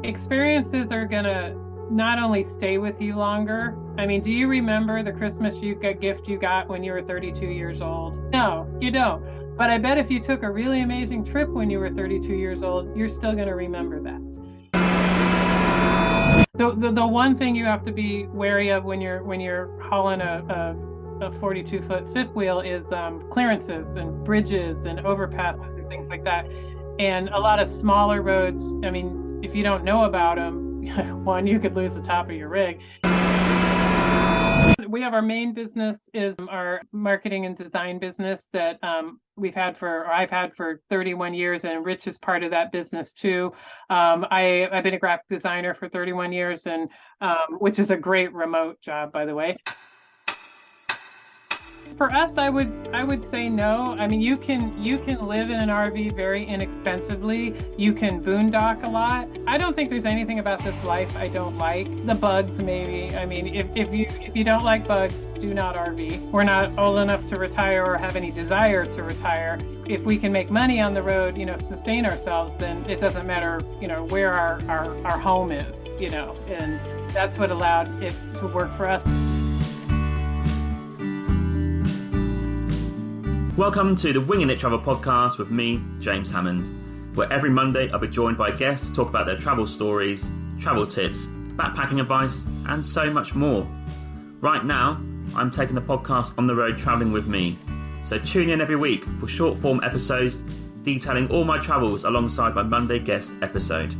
Experiences are gonna not only stay with you longer. I mean, do you remember the Christmas gift you got when you were 32 years old? No, you don't. But I bet if you took a really amazing trip when you were 32 years old, you're still going to remember that. The one thing you have to be wary of when you're hauling a 42-foot fifth wheel is clearances and bridges and overpasses and things like that. And a lot of smaller roads, I mean, if you don't know about them, one, you could lose the top of your rig. We have our main business is our marketing and design business that I've had for 31 years, and Rich is part of that business too. I've been a graphic designer for 31 years, and which is a great remote job, by the way. For us, I would say no. I mean, you can live in an RV very inexpensively. You can boondock a lot. I don't think there's anything about this life I don't like. The bugs, maybe. I mean, if you don't like bugs, do not RV. We're not old enough to retire or have any desire to retire. If we can make money on the road, sustain ourselves, then it doesn't matter, where our home is, and that's what allowed it to work for us. Welcome to the Winging It Travel podcast with me, James Hammond, where every Monday I'll be joined by guests to talk about their travel stories, travel tips, backpacking advice, and so much more. Right now, I'm taking the podcast on the road travelling with me, so tune in every week for short form episodes detailing all my travels alongside my Monday guest episode.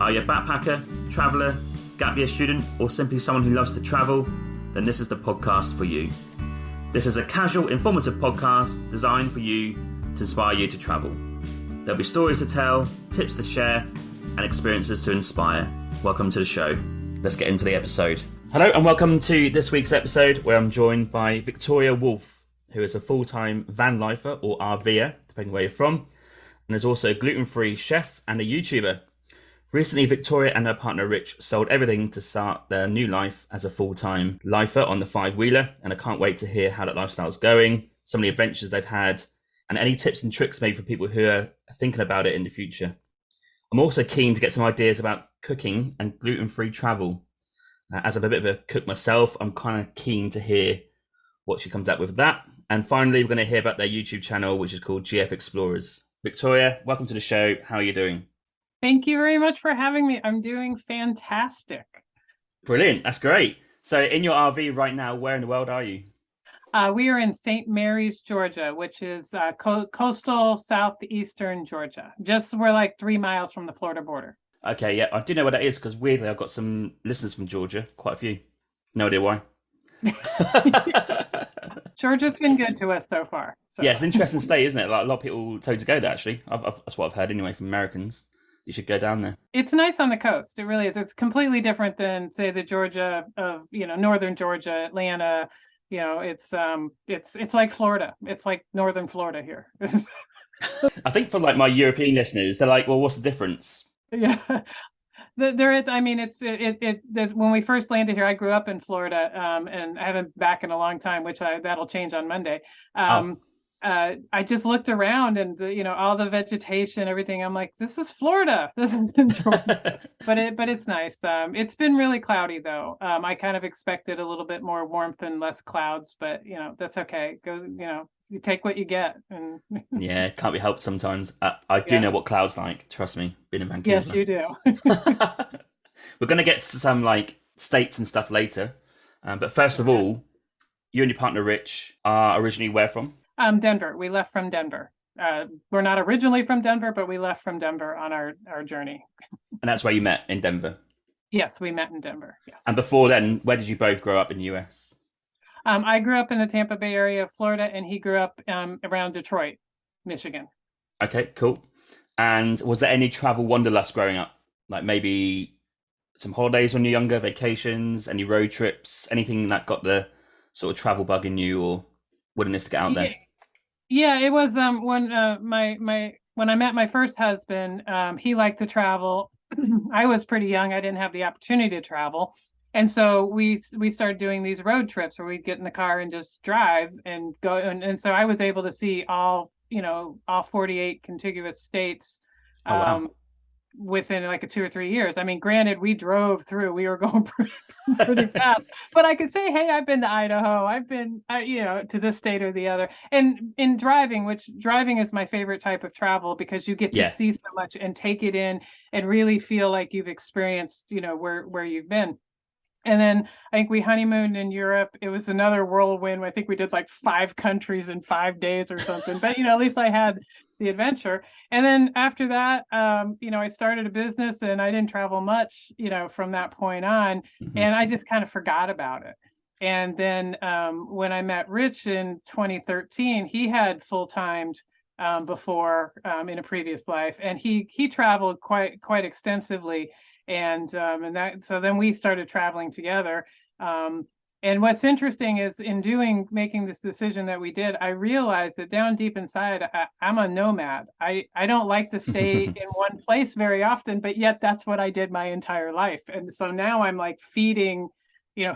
Are you a backpacker, traveller, gap year student, or simply someone who loves to travel? Then this is the podcast for you. This is a casual, informative podcast designed for you to inspire you to travel. There'll be stories to tell, tips to share, and experiences to inspire. Welcome to the show. Let's get into the episode. Hello and welcome to this week's episode where I'm joined by Victoria Wolf, who is a full-time van lifer or RVer, depending where you're from, and is also a gluten-free chef and a YouTuber. Recently, Victoria and her partner Rich sold everything to start their new life as a full-time lifer on the five-wheeler, and I can't wait to hear how that lifestyle's going, some of the adventures they've had, and any tips and tricks maybe for people who are thinking about it in the future. I'm also keen to get some ideas about cooking and gluten-free travel. As I'm a bit of a cook myself, I'm kind of keen to hear what she comes up with that. And finally, we're going to hear about their YouTube channel, which is called gfexplorers. Victoria, welcome to the show. How are you doing? Thank you very much for having me. I'm doing fantastic. Brilliant. That's great. So in your RV right now, where in the world are you? We are in St. Mary's, Georgia, which is coastal southeastern Georgia. We're like 3 miles from the Florida border. Okay, yeah, I do know where that is because weirdly I've got some listeners from Georgia, quite a few. No idea why. Georgia's been good to us so far. So. Yeah, it's an interesting state, isn't it? Like, a lot of people tell you to go there, actually. That's what I've heard anyway from Americans. You should go down there. It's nice on the coast. It really is. It's completely different than, say, the Georgia of, northern Georgia, Atlanta. It's like Florida. It's like northern Florida here. I think for like my European listeners, they're like, well, what's the difference? Yeah. There is. I mean, when we first landed here, I grew up in Florida, and I haven't been back in a long time, that'll change on Monday. I just looked around and all the vegetation, everything. I'm like, this is Florida. This is Georgia. but it's nice. It's been really cloudy though. I kind of expected a little bit more warmth and less clouds, but that's okay. You take what you get. And yeah, can't be helped sometimes. I do know what clouds like. Trust me, been in Vancouver. Yes, you do. We're gonna get to some like states and stuff later, but first of all, you and your partner Rich are originally where from? Denver. We left from Denver. We're not originally from Denver, but we left from Denver on our journey. And that's where you met, in Denver? Yes, we met in Denver. Yes. And before then, where did you both grow up in the US? I grew up in the Tampa Bay area of Florida, and he grew up around Detroit, Michigan. Okay, cool. And was there any travel wanderlust growing up? Like maybe some holidays when you're younger, vacations, any road trips, anything that got the sort of travel bug in you or willingness to get out there? Yeah, it was when when I met my first husband, he liked to travel. I was pretty young. I didn't have the opportunity to travel. And so we started doing these road trips where we'd get in the car and just drive and go. And so I was able to see all 48 contiguous states. Oh, wow. within like a 2 or 3 years. I mean, granted, we drove through, we were going pretty fast, but I could say, hey, I've been to Idaho, I've been, to this state or the other. And in driving, which driving is my favorite type of travel because you get to Yeah. see so much and take it in and really feel like you've experienced, where you've been. And then I think we honeymooned in Europe. It was another whirlwind. I think we did like 5 countries in 5 days or something. But at least I had the adventure. And then after that, I started a business and I didn't travel much, from that point on. Hmm. And I just kind of forgot about it. And then when I met Rich in 2013, he had full-timed before in a previous life, and he traveled quite extensively, and that so then we started traveling together. And what's interesting is making this decision that we did, I realized that down deep inside, I'm a nomad. I don't like to stay in one place very often, but yet that's what I did my entire life. And so now I'm like feeding,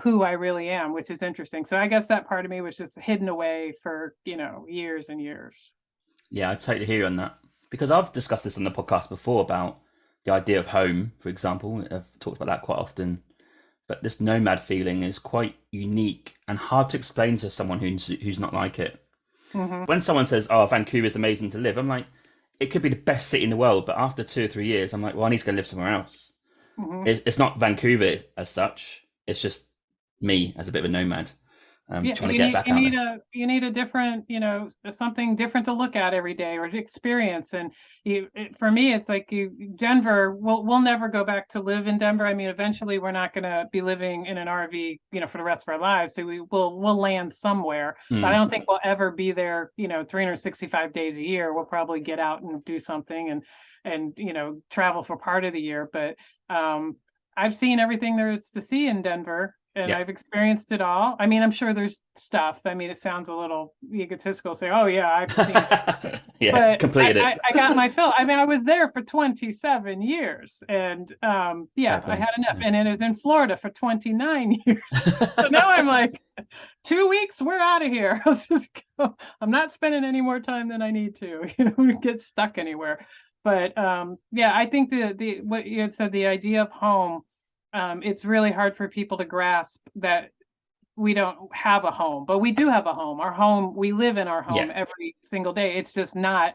who I really am, which is interesting. So I guess that part of me was just hidden away for, years and years. Yeah, I totally hear you on that. Because I've discussed this on the podcast before about the idea of home, for example. I've talked about that quite often. But this nomad feeling is quite unique and hard to explain to someone who's not like it. Hmm. When someone says, "Oh, Vancouver is amazing to live," I'm like, it could be the best city in the world, but after 2 or 3 years, I'm like, well, I need to go live somewhere else. Hmm. It's not Vancouver as such. It's just me as a bit of a nomad, Yeah, trying to get back you out need there. a different, something different to look at every day or to experience. And for me, it's like Denver. We'll never go back to live in Denver. I mean, eventually we're not going to be living in an RV, for the rest of our lives. So we'll land somewhere, but I Mm, don't think we'll ever be there, 365 days a year. We'll probably get out and do something and travel for part of the year. But I've seen everything there is to see in Denver, and yeah. I've experienced it all. I mean, I'm sure there's stuff. I mean, it sounds a little egotistical to say, "Oh yeah, I've seen it," Yeah, but I, completed I, it. I got my fill. I mean, I was there for 27 years, and Fair yeah, I play. had enough. And it was in Florida for 29 years. So now I'm like, 2 weeks, we're out of here. Let's just go. I'm not spending any more time than I need to, get stuck anywhere. But yeah, I think the what you had said, the idea of home, it's really hard for people to grasp that we don't have a home, but we do have a home. Our home, we live in our Yeah. home every single day. It's just not,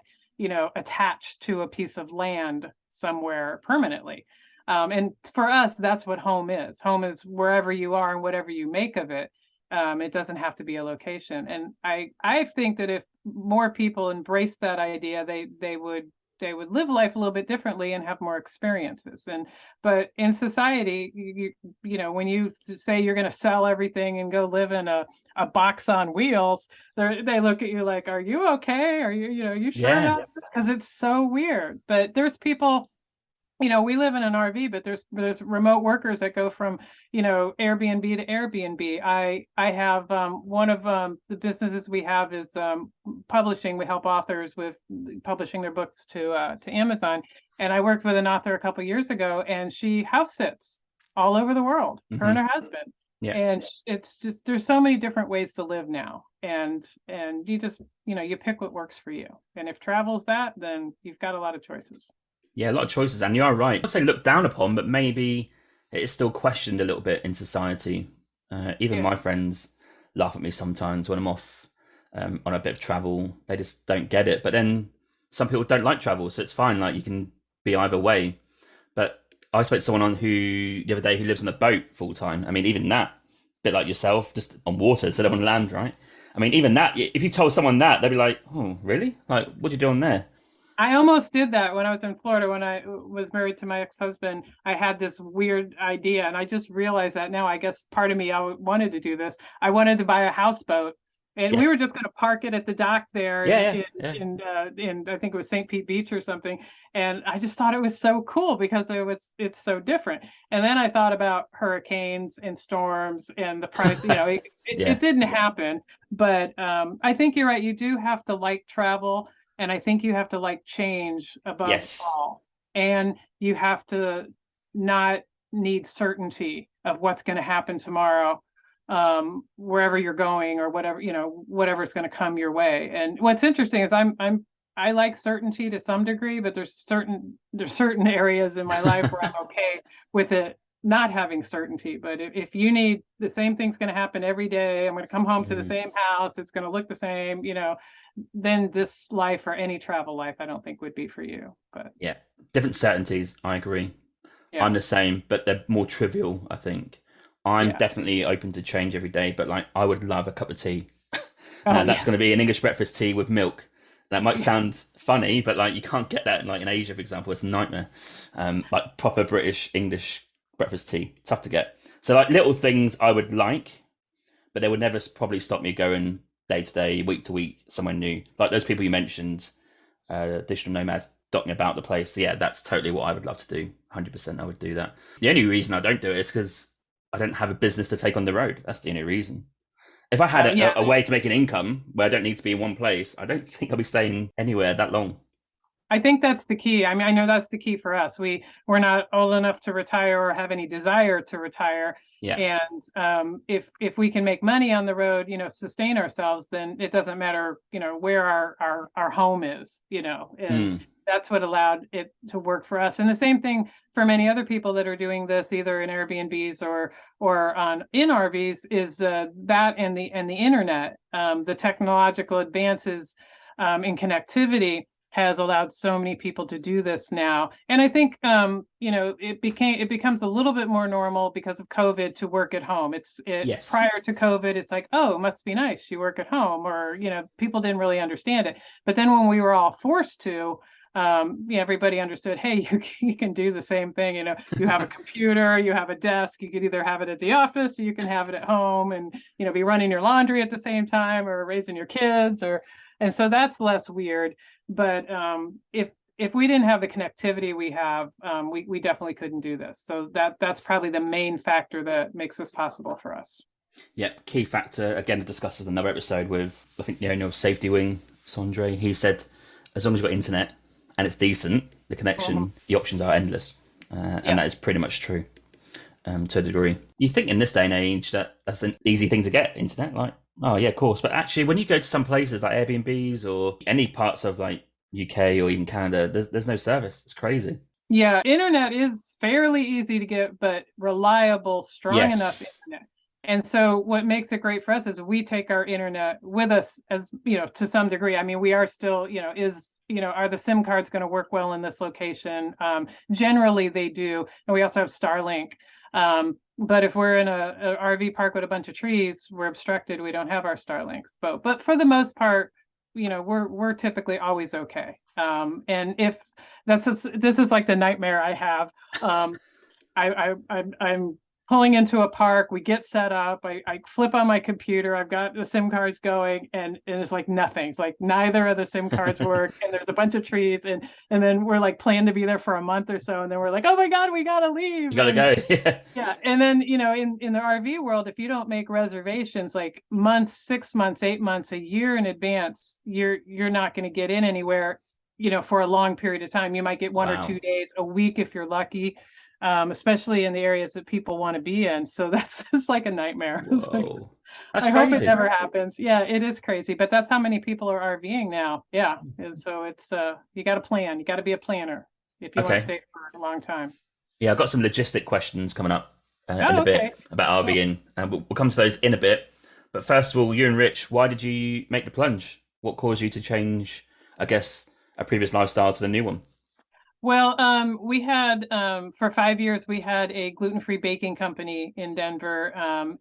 attached to a piece of land somewhere permanently. And for us, that's what home is. Home is wherever you are and whatever you make of it. It doesn't have to be a location. And I think that if more people embrace that idea, they would live life a little bit differently and have more experiences. And but in society, when you say you're going to sell everything and go live in a box on wheels, they look at you like, are you okay? Are you sure Yeah. about this? Because it's so weird. But there's people, we live in an RV, but there's remote workers that go from, Airbnb to Airbnb. I have one of the businesses we have is publishing. We help authors with publishing their books to Amazon. And I worked with an author a couple years ago, and she house sits all over the world, her and Hmm. her husband. Yeah. And it's just there's so many different ways to live now, and you just you pick what works for you. And if travel's that, then you've got a lot of choices. Yeah, a lot of choices, and you are right. I'd say looked down upon, but maybe it is still questioned a little bit in society. Even Yeah. my friends laugh at me sometimes when I'm off on a bit of travel. They just don't get it. But then some people don't like travel, so it's fine. Like you can be either way. But I spoke to someone on who the other day who lives on a boat full time. I mean, even that, bit like yourself, just on water instead of on land, right? I mean, even that, if you told someone that, they'd be like, "Oh, really? Like, what you doing there?" I almost did that when I was in Florida when I was married to my ex-husband. I had this weird idea, and I just realized that now. I guess part of me wanted to do this. I wanted to buy a houseboat, and Yeah, we were just going to park it at the dock there yeah, in yeah, in yeah, in I think it was St. Pete Beach or something. And I just thought it was so cool because it's so different. And then I thought about hurricanes and storms and the price. yeah. It didn't happen, but I think you're right. You do have to like travel, and I think you have to like change above Yes. all. And you have to not need certainty of what's going to happen tomorrow, wherever you're going or whatever's going to come your way. And what's interesting is I'm I like certainty to some degree, but there's certain areas in my life where I'm okay with it not having certainty. But if you need the same thing's going to happen every day, I'm going to come home to the Mm. same house, it's going to look the same, then this life or any travel life, I don't think would be for you. But Yeah, different certainties. I agree. yeah, I'm the same, but they're more trivial, I think. I'm yeah. definitely open to change every day, but like I would love a cup of tea. Now Oh that's yeah, going to be an English breakfast tea with milk. That might yeah. sound funny, but like you can't get that like in Asia, for example. It's a nightmare. Like proper British English breakfast tea, tough to get. So like little things I would like, but they would never probably stop me going day to day, week to week, somewhere new. Like those people you mentioned, digital nomads dotting about the place. Yeah, that's totally what I would love to do. 100% I would do that. The only reason I don't do it is because I don't have a business to take on the road. That's the only reason. If I had Yeah, a way to make an income where I don't need to be in one place, I don't think I'll be staying anywhere that long. I think that's the key. I mean, I know that's the key for us. We're not old enough to retire or have any desire to retire. Yeah. And if we can make money on the road, sustain ourselves, then it doesn't matter, where our home is, and Mm. that's what allowed it to work for us. And the same thing for many other people that are doing this, either in Airbnbs or on in RVs, is that and the internet, the technological advances in connectivity has allowed so many people to do this now. And I think it becomes a little bit more normal because of COVID to work at home. Prior Yes. to COVID, it's like, oh, it must be nice you work at home, or people didn't really understand it. But then when we were all forced to, everybody understood, hey, you can do the same thing. You have a computer, you have a desk, you could either have it at the office or you can have it at home, and be running your laundry at the same time or raising your kids, and so that's less weird. But if we didn't have the connectivity we have, we definitely couldn't do this. So that's probably the main factor that makes this possible for us. Yep. Key factor. Again, discussed in another episode with, I think, the owner of Safety Wing, Sondre. He said, as long as you've got internet and it's decent, the Mhm. connection, the options are endless. And Yeah. that is pretty much true to a degree. You think in this day and age that that's an easy thing to get, internet, like, oh yeah, of course. But actually, when you go to some places like Airbnbs or any parts of like UK or even Canada, there's no service. It's crazy. Yeah, internet is fairly easy to get, but reliable, strong enough Yes. internet. And so what makes it great for us is we take our internet with us, as to some degree. I mean, we are still, are the SIM cards going to work well in this location? Generally they do. And we also have Starlink. But if we're in a RV park with a bunch of trees, we're obstructed. We don't have our Starlinks. But for the most part, we're typically always okay. And if this is like the nightmare I have. I'm pulling into a park. We get set up. I flip on my computer. I've got the SIM cards going, and it's like nothing. It's like neither of the SIM cards work, and there's a bunch of trees, and then we're like planning to be there for a month or so, and then we're like, oh my God, we gotta You leave. gotta And go. Yeah. yeah, and then in the RV world, if you don't make reservations like months, 6 months, 8 months, a year in advance, you're not going to get in anywhere, for a long period of time. You might get 1 or 2 days, a week if you're lucky, especially in the areas that people want to be in. So that's just like a nightmare. It's like, Whoa. That's I hope it crazy. never happens. Yeah, it is crazy, but that's how many people are RVing now. Yeah, and so it's you got to plan. You got to be a planner if you want to Okay. stay for a long time. Yeah, I've got some logistic questions coming up in Oh, a okay. bit about Cool. RVing, and we'll come to those in a bit. But first of all, you and Rich, why did you make the plunge? What caused you to change, I guess, a previous lifestyle to the new one? Well, we had for 5 years we had a gluten-free baking company in Denver,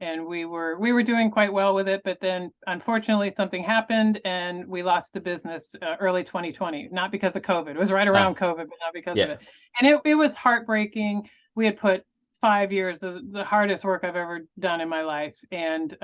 and we were doing quite well with it. But then, unfortunately, something happened, and we lost the business early 2020. Not because of COVID; it was right around Ah, COVID, but not because of yeah. it. And it was heartbreaking. We had put 5 years of the hardest work I've ever done in my life, and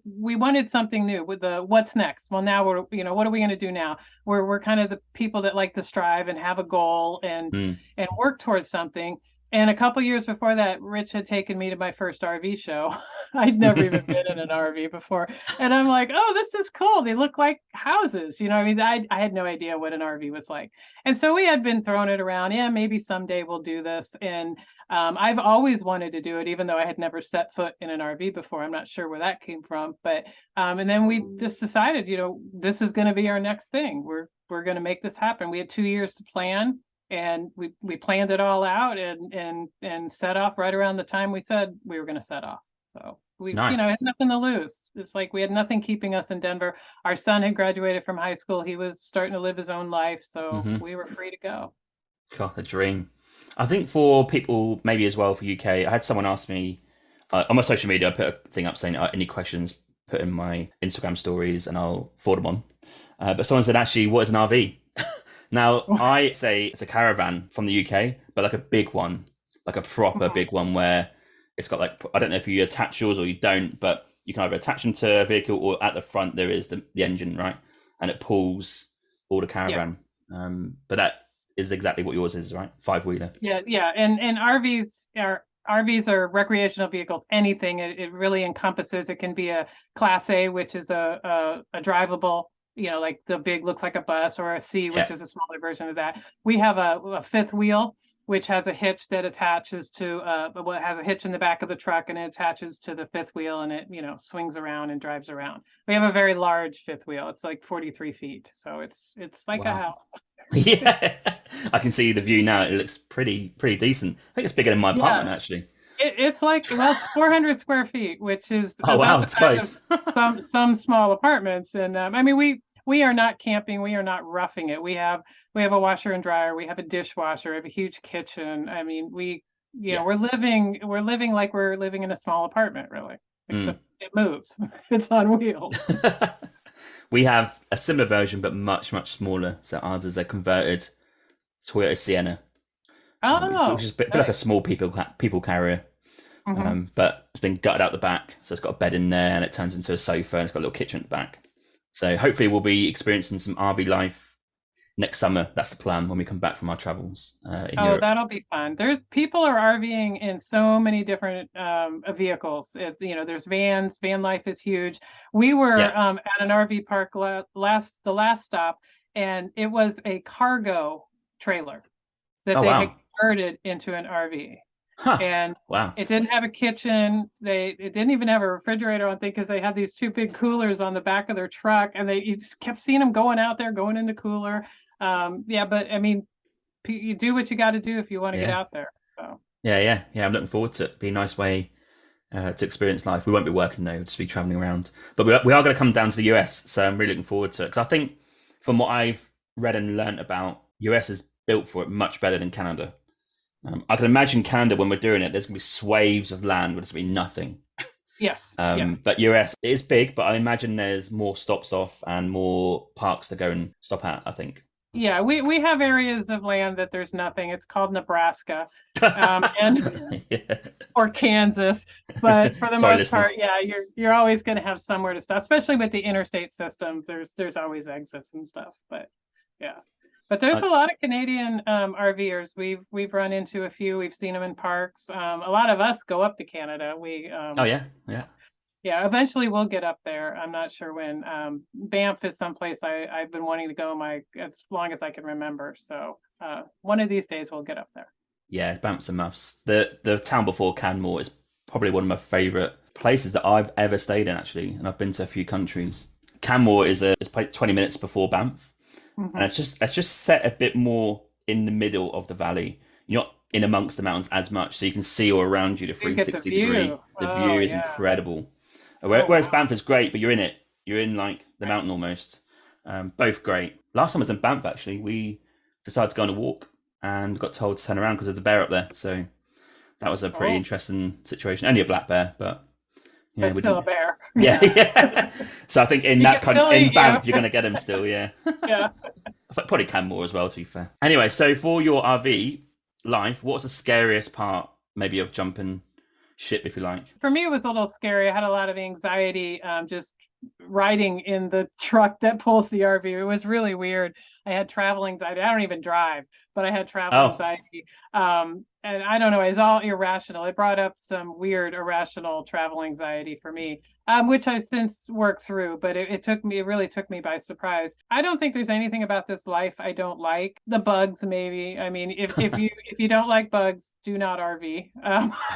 we wanted something new with the what's next. Well, now what are we going to do now? We're kind of the people that like to strive and have a goal and Hmm. work towards something. And a couple years before that, Rich had taken me to my first RV show. I'd never even been in an RV before. And I'm like, oh, this is cool. They look like houses. I mean, I had no idea what an RV was like. And so we had been throwing it around. Yeah, maybe someday we'll do this. And I've always wanted to do it, even though I had never set foot in an RV before. I'm not sure where that came from. But and then we just decided, this is going to be our next thing. We're going to make this happen. We had 2 years to plan, and we planned it all out and set off right around the time we said we were going to set off. So we Nice. had nothing to lose. It's like we had nothing keeping us in Denver. Our son had graduated from high school. He was starting to live his own life, so Hmm. we were free to go. God, a dream. I think for people, maybe as well for UK, I had someone ask me on my social media. I put a thing up saying any questions, put in my Instagram stories, and I'll forward them on. But someone said, actually, what is an RV? Now, I say it's a caravan from the UK, but like a big one, like a proper big one where it's got like, I don't know if you attach yours or you don't, but you can either attach them to a vehicle or at the front there is the engine, right? And it pulls all the Yeah. caravan. But that is exactly what yours is, right? Five-wheeler. Yeah. And RVs are recreational vehicles. Anything it really encompasses. It can be a Class A, which is a drivable, like the big looks like a bus, or a C, which Yeah. is a smaller version of that. We have a fifth wheel, which has a hitch that attaches to has a hitch in the back of the truck, and it attaches to the fifth wheel, and it swings around and drives around. We have a very large fifth wheel. It's like 43 feet, so it's like a Wow. house. Yeah. I can see the view now. It looks pretty decent. I think it's bigger than my Yeah. apartment actually. It's like, well, it's 400 square feet, which is Oh about wow, the it's size of close. some small apartments. And I mean, we are not camping. We are not roughing it. We have a washer and dryer. We have a dishwasher. We have a huge kitchen. I mean, Yeah. we're living like we're living in a small apartment, really, Mm. except it moves. It's on wheels. We have a similar version, but much smaller. So ours is a converted Toyota Sienna, which Oh, is a bit like a nice. small people carrier. Hmm. But it's been gutted out the back, so it's got a bed in there, and it turns into a sofa, and it's got a little kitchen at the back. So hopefully we'll be experiencing some RV life next summer. That's the plan when we come back from our travels in Oh, Europe. that'll be fun. There's people are RVing in so many different vehicles. There's vans. Van life is huge. We were Yeah. at an RV park the last stop, and it was a cargo trailer that Oh they had wow. converted into an RV. Huh. And Wow. it didn't have a kitchen. It didn't even have a refrigerator, I don't think, because they had these two big coolers on the back of their truck, and you just kept seeing them going out there, going into cooler. Yeah, but I mean, you do what you got to do if you want to get Yeah. out there. So Yeah. I'm looking forward to it. Be a nice way to experience life. We won't be working though; we'll just be traveling around. But we are going to come down to the US, so I'm really looking forward to it because I think, from what I've read and learnt about, US is built for it much better than Canada. I can imagine Canada when we're doing it. There's going to be swathes of land where there's going to be nothing. yes, yeah, But US is big, but I imagine there's more stops off and more parks to go and stop at. I think. yeah. We have areas of land that there's nothing. It's called Nebraska, and Yeah. or Kansas. But for the Sorry, most part, listeners. yeah, you're always going to have somewhere to stop, especially with the interstate system. There's always exits and stuff. But yeah. But there's Uh, a lot of Canadian RVers. We've run into a few. We've seen them in parks. A lot of us go up to Canada. oh yeah. Yeah, eventually we'll get up there. I'm not sure when. Banff is someplace I've been wanting to go as long as I can remember. So one of these days we'll get up there. Yeah, Banff's a must. The town before Canmore is probably one of my favourite places that I've ever stayed in actually, and I've been to a few countries. Canmore is probably 20 minutes before Banff, and Hmm. it's just set a bit more in the middle of the valley. You're not in amongst the mountains as much, so you can see all around you the You get the 360 degree. view. The Oh view is yeah. incredible. Oh Whereas wow. Banff is great, but you're in it. You're in like the mountain almost. Both great. Last time I was in Banff actually, we decided to go on a walk and got told to turn around because there's a bear up there. So that was a pretty Oh, interesting situation. Only a black bear, but yeah, but we still a didn't. bear. Yeah, Yeah. yeah. So I think in He that can still in eat you. Banff, you're gonna get him still. Yeah, Yeah. I thought probably Canmore as well. To be fair. Anyway, so for your RV life, what's the scariest part, maybe of jumping ship, if you like? For me, it was a little scary. I had a lot of anxiety just riding in the truck that pulls the RV. It was really weird. I had travel anxiety. I don't even drive, but I had travel Oh, anxiety. and I don't know, it's all irrational. It brought up some weird irrational travel anxiety for me, which I since worked through, but it really took me by surprise. I don't think there's anything about this life I don't like. The bugs, maybe. I mean, if you don't like bugs, do not RV.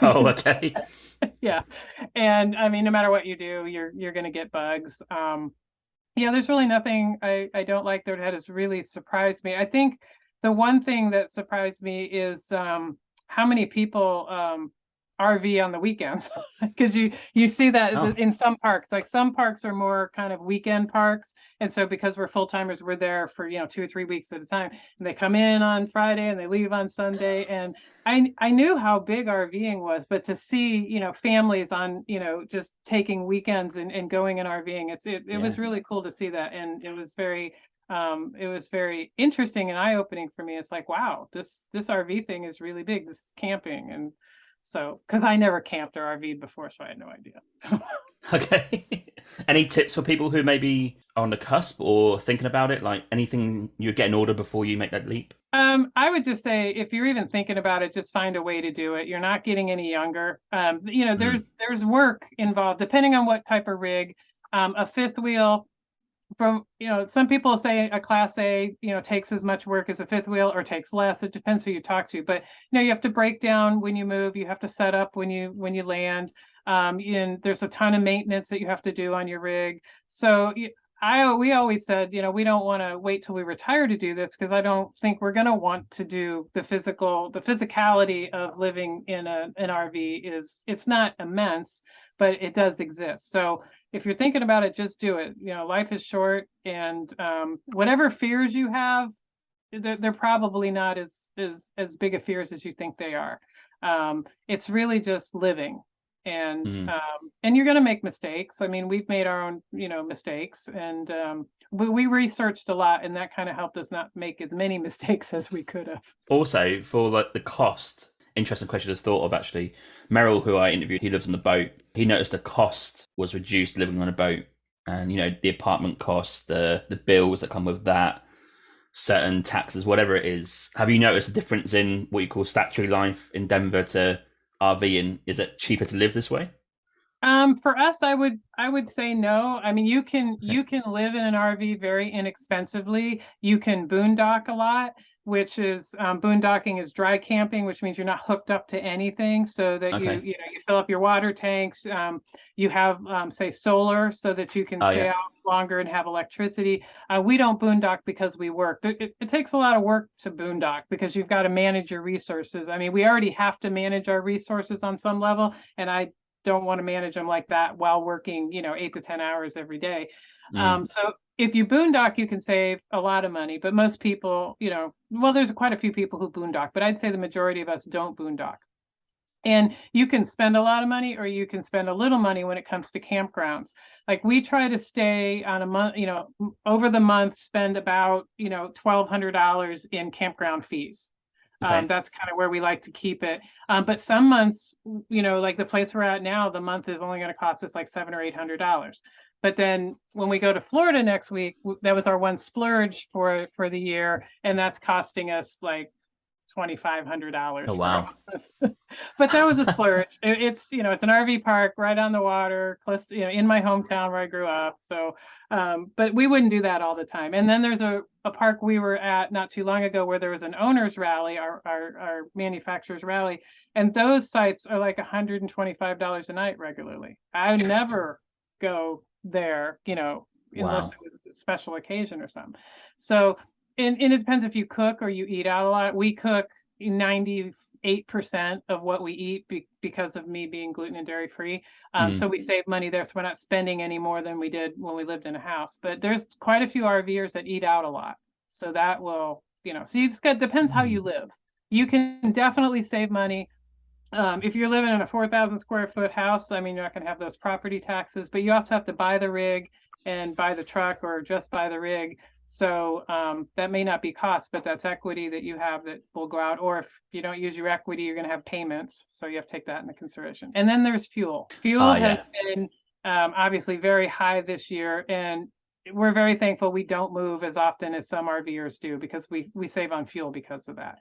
Oh, okay. Yeah, and I mean, no matter what you do, you're going to get bugs. Yeah, there's really nothing I don't like that has really surprised me. I think the one thing that surprised me is how many people RV on the weekends because you see that Oh, in some parks. Like some parks are more kind of weekend parks, and so because we're full timers, we're there for 2 or 3 weeks at a time, and they come in on Friday and they leave on Sunday. And I knew how big RVing was, but to see families on just taking weekends and going and RVing, it yeah. was really cool to see that, and it was very interesting and eye-opening for me. It's like, wow, this RV thing is really big, this camping. And so, because I never camped or RV'd before, so I had no idea. Okay. Any tips for people who maybe are on the cusp or thinking about it? Like anything you get in order before you make that leap? I would just say if you're even thinking about it, just find a way to do it. You're not getting any younger. Mm, There's work involved depending on what type of rig. A fifth wheel from some people say a class A takes as much work as a fifth wheel or takes less. It depends who you talk to, but you have to break down when you move, you have to set up when you land, and there's a ton of maintenance that you have to do on your rig. So we always said we don't want to wait till we retire to do this, because I don't think we're going to want to do the physicality of living in an RV. It's not immense, but it does exist. So if you're thinking about it, just do it. Life is short, and whatever fears you have, they're probably not as big of fears as you think they are. It's really just living, mm. and you're going to make mistakes. I mean, we've made our own mistakes, and we researched a lot, and that kind of helped us not make as many mistakes as we could have. Also, for like the cost, interesting question I just thought of actually. Merrill, who I interviewed, he lives on the boat. He noticed the cost was reduced living on a boat, and the apartment costs, the bills that come with that, certain taxes, whatever it is. Have you noticed a difference in what you call statutory life in Denver to RV, and is it cheaper to live this way? For us, I would say no. I mean, you can Okay. you can live in an RV very inexpensively. You can boondock a lot, which is boondocking is dry camping, which means you're not hooked up to anything, so that you Okay. you know you fill up your water tanks. You have say solar, so that you can Oh stay yeah. out longer and have electricity. We don't boondock because we work. It takes a lot of work to boondock because you've got to manage your resources. I mean, we already have to manage our resources on some level, and I don't want to manage them like that while working 8 to 10 hours every day. Mm. So if you boondock, you can save a lot of money, but most people, well, there's quite a few people who boondock, but I'd say the majority of us don't boondock. And you can spend a lot of money or you can spend a little money when it comes to campgrounds. Like we try to stay on a month, over the month, spend about, $1,200 in campground fees. Okay. That's kind of where we like to keep it. But some months, like the place we're at now, the month is only going to cost us like $700 or $800. But then when we go to Florida next week, that was our one splurge for the year, and that's costing us like $2,500 Oh for a wow. month. But that was a splurge. It's an RV park right on the water, close to, in my hometown where I grew up. So, but we wouldn't do that all the time. And then there's a park we were at not too long ago where there was an owners rally, our manufacturers rally, and those sites are like $125 a night regularly. I would never go there, unless Wow. it was a special occasion or something. So, and it depends if you cook or you eat out a lot. We cook 98% of what we eat because of me being gluten and dairy free. Mm. So we save money there. So we're not spending any more than we did when we lived in a house. But there's quite a few RVers that eat out a lot. So that will, so you just got, depends how Mm. you live. You can definitely save money. If you're living in a 4,000 square foot house, I mean, you're not going to have those property taxes, but you also have to buy the rig and buy the truck or just buy the rig. So that may not be cost, but that's equity that you have that will go out. Or if you don't use your equity, you're going to have payments. So you have to take that into consideration. And then there's fuel. Fuel Ah has yeah. been obviously very high this year. And we're very thankful we don't move as often as some RVers do because we save on fuel because of that.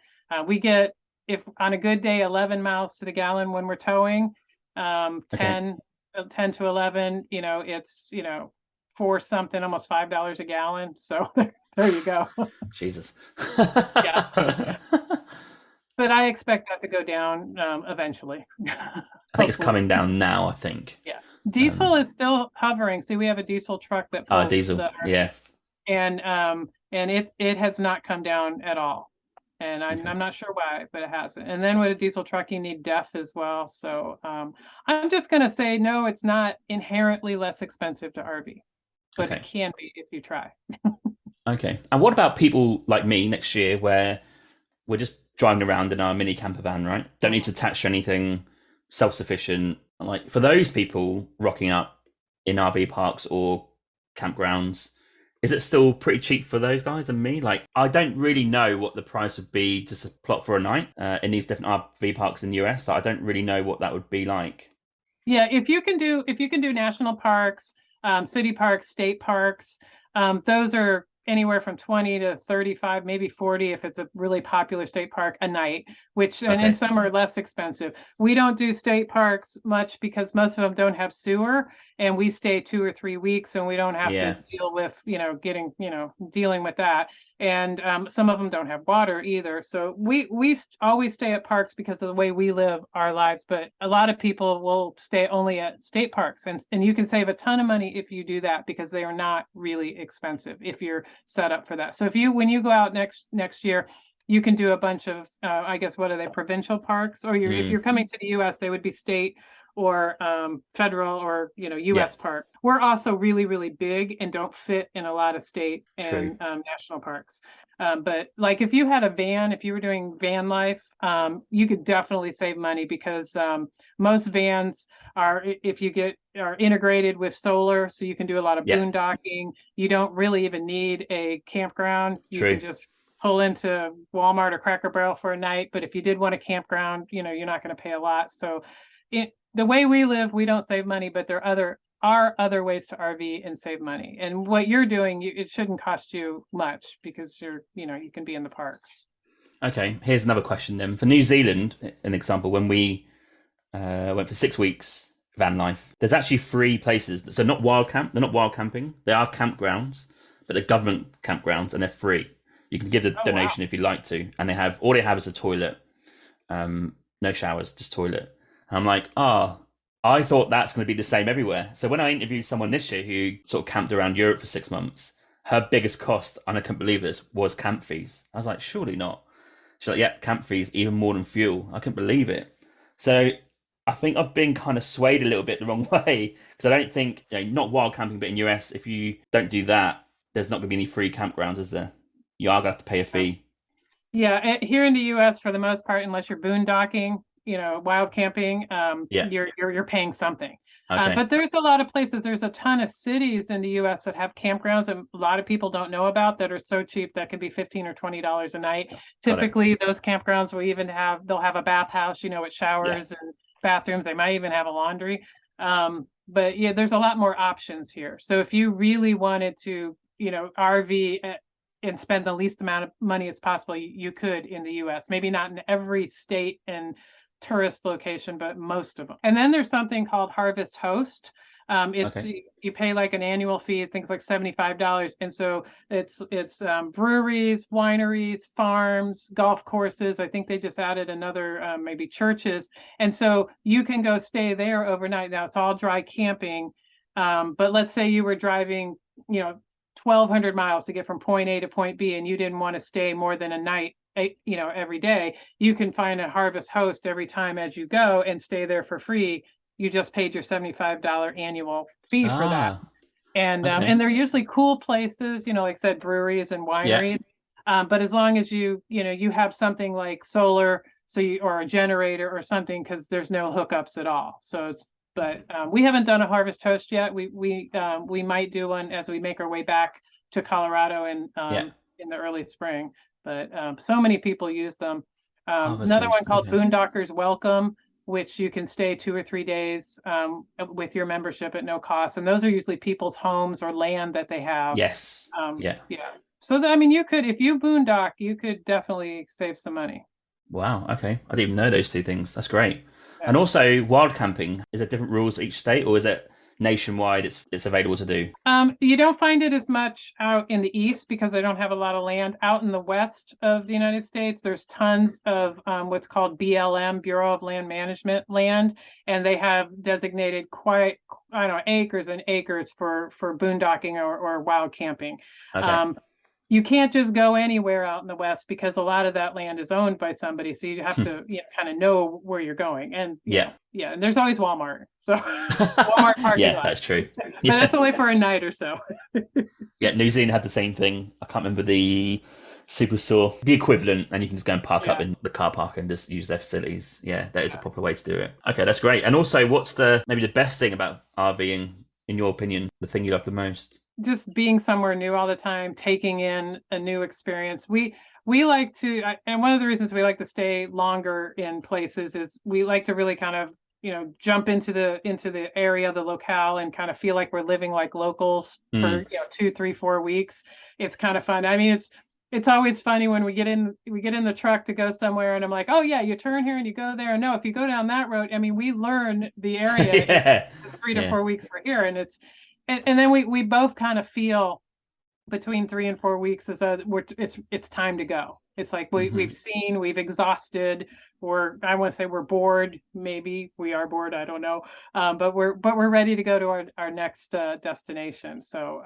We get if on a good day, 11 miles to the gallon when we're towing, Okay. 10 to 11, it's, for something, almost $5 a gallon. So there you go. Jesus. Yeah. But I expect that to go down eventually, I think it's hopefully. coming down now, I think. Yeah. Diesel is still hovering. See, we have a diesel truck that pulls Diesel. the Yeah. and it has not come down at all. And Okay. I'm not sure why, but it hasn't. And then with a diesel truck, you need DEF as well. So I'm just gonna say no, it's not inherently less expensive to RV, but it Okay. can be if you try. Okay. And what about people like me next year where we're just driving around in our mini camper van, right? Don't need to attach to anything, self sufficient. Like for those people rocking up in RV parks or campgrounds, is it still pretty cheap for those guys and me? Like, I don't really know what the price would be to plot for a night in these different RV parks in the US. So I don't really know what that would be like. Yeah, if you can do national parks, city parks, state parks, those are anywhere from 20 to 35, maybe 40 if it's a really popular state park a night, which and Okay. some are less expensive. We don't do state parks much because most of them don't have sewer, and we stay 2 or 3 weeks, and we don't have to Yeah. deal with, dealing with that. And some of them don't have water either. So we always stay at parks because of the way we live our lives. But a lot of people will stay only at state parks, and you can save a ton of money if you do that because they are not really expensive if you're set up for that. So when you go out next year, you can do a bunch of I guess what are they, provincial parks, or if Mm, you're coming to the U.S., they would be state or federal or yeah. U.S. parks. We're also really, really big and don't fit in a lot of state True. and national parks. But like if you had a van, if you were doing van life, you could definitely save money because most vans are integrated with solar, so you can do a lot of Yeah. boondocking. You don't really even need a campground. You can True. just pull into Walmart or Cracker Barrel for a night. But if you did want a campground, you're not going to pay a lot. So the way we live, we don't save money, but there are other ways to RV and save money. And what you're doing, it shouldn't cost you much because you can be in the parks. Okay. Here's another question then. For New Zealand, an example, when we went for 6 weeks van life. There's actually three places. So not wild camp. They're not wild camping. They are campgrounds, but they're government campgrounds and they're free. You can give the Oh, wow. donation if you like to, and all they have is a toilet. No showers, just toilet. And I'm like, I thought that's going to be the same everywhere. So when I interviewed someone this year who sort of camped around Europe for 6 months, her biggest cost, and I couldn't believe this, was camp fees. I was like, surely not. She's like, yeah, camp fees even more than fuel. I couldn't believe it. So I think I've been kind of swayed a little bit the wrong way because I don't think, not wild camping, but in US, if you don't do that, there's not going to be any free campgrounds, is there? You are going to have to pay a fee. Yeah, here in the U.S., for the most part, unless you're boondocking, wild camping, Yeah. you're paying something. Okay. But there's a lot of places. There's a ton of cities in the U.S. that have campgrounds, and a lot of people don't know about that are so cheap that could be $15 or $20 a night. Got it. Typically, those campgrounds will even they'll have a bathhouse, with Yeah. showers and bathrooms. They might even have a laundry. But yeah, there's a lot more options here. So if you really wanted to, RV and spend the least amount of money as possible, you could in the US. Maybe not in every state and tourist location, but most of them. And then there's something called Harvest Host. It's Okay. you pay like an annual fee, things like $75, and so it's breweries, wineries, farms, golf courses. I think they just added another maybe churches, and so you can go stay there overnight. Now it's all dry camping, but let's say you were driving, you know, 1,200 miles to get from point A to point B, and you didn't want to stay more than a night, every day. You can find a Harvest Host every time as you go and stay there for free. You just paid your $75 annual fee for that. Ah, And okay. they're usually cool places, like I said, breweries and Yeah. wineries. But as long as you have something like solar, or a generator or something, because there's no hookups at all. But we haven't done a Harvest Host yet. We might do one as we make our way back to Colorado Yeah. in the early spring. But so many people use them. Harvest Another one host. called Okay. Boondockers Welcome, which you can stay 2 or 3 days with your membership at no cost. And those are usually people's homes or land that they have. Yes. Yeah. Yeah. So I mean, you could, if you boondock, you could definitely save some money. Wow. Okay. I didn't even know those two things. That's great. And Yeah. also, wild camping, is there different rules for each state, or is it nationwide? It's available to do. You don't find it as much out in the east because they don't have a lot of land. Out in the west of the United States, there's tons of what's called BLM, Bureau of Land Management land, and they have designated quite, I don't know, acres and acres for boondocking or wild camping. Okay. Um, you can't just go anywhere out in the west because a lot of that land is owned by somebody, so you have to, kind of know where you're going. And Yeah. yeah, and there's always Walmart, so Walmart parking Yeah, lot, that's true. but Yeah. that's only for a night or so. Yeah, New Zealand had the same thing. I can't remember the Superstore, the equivalent, and you can just go and park up Yeah. in the car park and just use their facilities. Yeah, that is a proper way to do it. Okay, that's great. And also, what's the maybe the best thing about RVing, in your opinion, the thing you love the most? Just being somewhere new all the time, taking in a new experience. We like to, and one of the reasons we like to stay longer in places is we like to really kind of, jump into the area, the locale, and kind of feel like we're living like locals for, Mm. 2, 3, 4 weeks. It's kind of fun. I mean, it's always funny when we get in the truck to go somewhere and I'm like, oh yeah, you turn here and you go there. And no, if you go down that road, I mean, we learn the area in Yeah, the 3 to 4 weeks we're here. And and then we both kind of feel between 3 and 4 weeks is it's time to go. It's like hmm we've exhausted, or I want to say we're bored. Maybe we are bored. I don't know. But we're ready to go to our next destination. So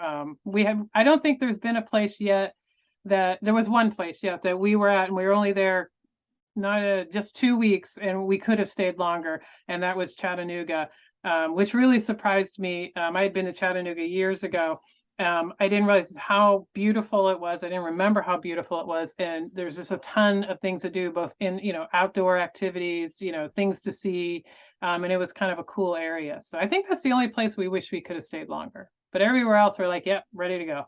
I don't think there's been a place yet that there was one place yet that we were at, and we were only there not just 2 weeks, and we could have stayed longer, and that was Chattanooga, which really surprised me. I had been to Chattanooga years ago. I didn't realize how beautiful it was. I didn't remember how beautiful it was, and there's just a ton of things to do, both in outdoor activities, things to see, and it was kind of a cool area. So I think that's the only place we wish we could have stayed longer. But everywhere else, we're like, yep, ready to go.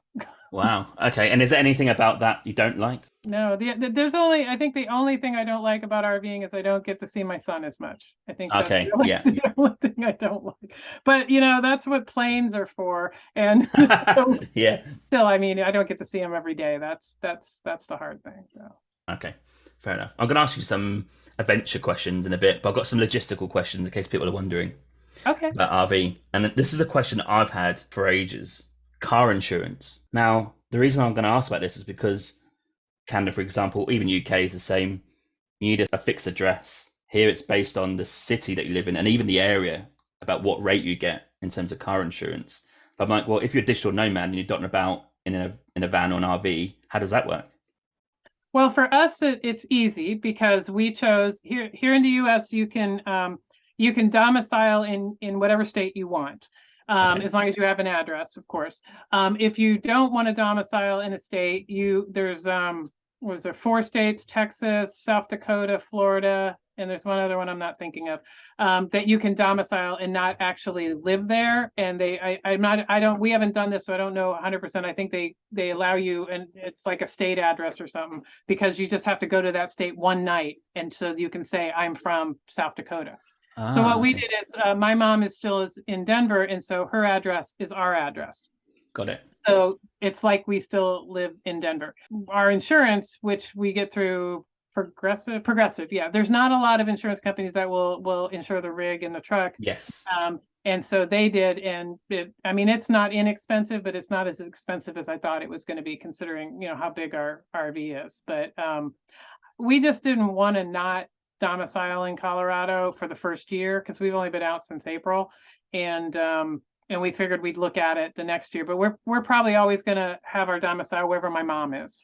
Wow. Okay. And is there anything about that you don't like? No, I think the only thing I don't like about RVing is I don't get to see my son as much. I think that's Okay. really Yeah. the only thing I don't like. But that's what planes are for. And so Yeah. still, I mean, I don't get to see him every day. That's the hard thing. So. Okay. Fair enough. I'm going to ask you some adventure questions in a bit, but I've got some logistical questions in case people are wondering Okay. about RV. And this is a question I've had for ages. Car insurance. Now, the reason I'm going to ask about this is because Canada, for example, even UK is the same. You need a fixed address. Here it's based on the city that you live in and even the area about what rate you get in terms of car insurance. But I'm like, well, if you're a digital nomad and you're dotting about in a van or an RV, how does that work? Well, for us, it's easy because we chose here in the U.S. You can domicile in whatever state you want, Okay. as long as you have an address, of course. If you don't want to domicile in a state, there's was there 4 states: Texas, South Dakota, Florida, and there's one other one I'm not thinking of, that you can domicile and not actually live there. And we haven't done this, so I don't know 100%. I think they allow you, and it's like a state address or something, because you just have to go to that state one night, and so you can say I'm from South Dakota. So what Ah, we okay. did is, my mom is in Denver, and so her address is our address. Got it. So it's like we still live in Denver. Our insurance, which we get through Progressive, yeah. There's not a lot of insurance companies that will insure the rig and the truck. Yes. And so they did, and I mean, it's not inexpensive, but it's not as expensive as I thought it was going to be, considering how big our RV is. But we just didn't want to not domicile in Colorado for the first year, because we've only been out since April, and we figured we'd look at it the next year. But we're probably always going to have our domicile wherever my mom is.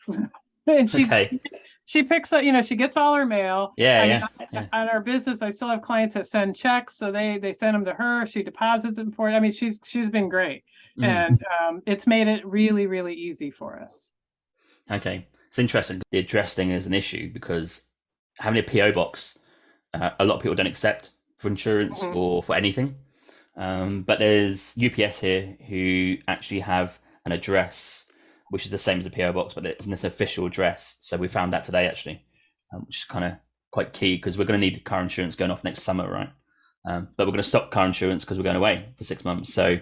And Okay. she picks up, she gets all her mail. Yeah, I mean, yeah, yeah. at our business, I still have clients that send checks, so they send them to her. She deposits them for it. I mean, she's been great, and Mm. it's made it really, really easy for us. Okay. It's interesting. The address thing is an issue because having a PO box, a lot of people don't accept for insurance Mhm. or for anything. But there's UPS here who actually have an address which is the same as a PO box, but it's an official address. So we found that today actually, which is kind of quite key because we're going to need car insurance going off next summer, right? But we're going to stop car insurance because we're going away for 6 months. So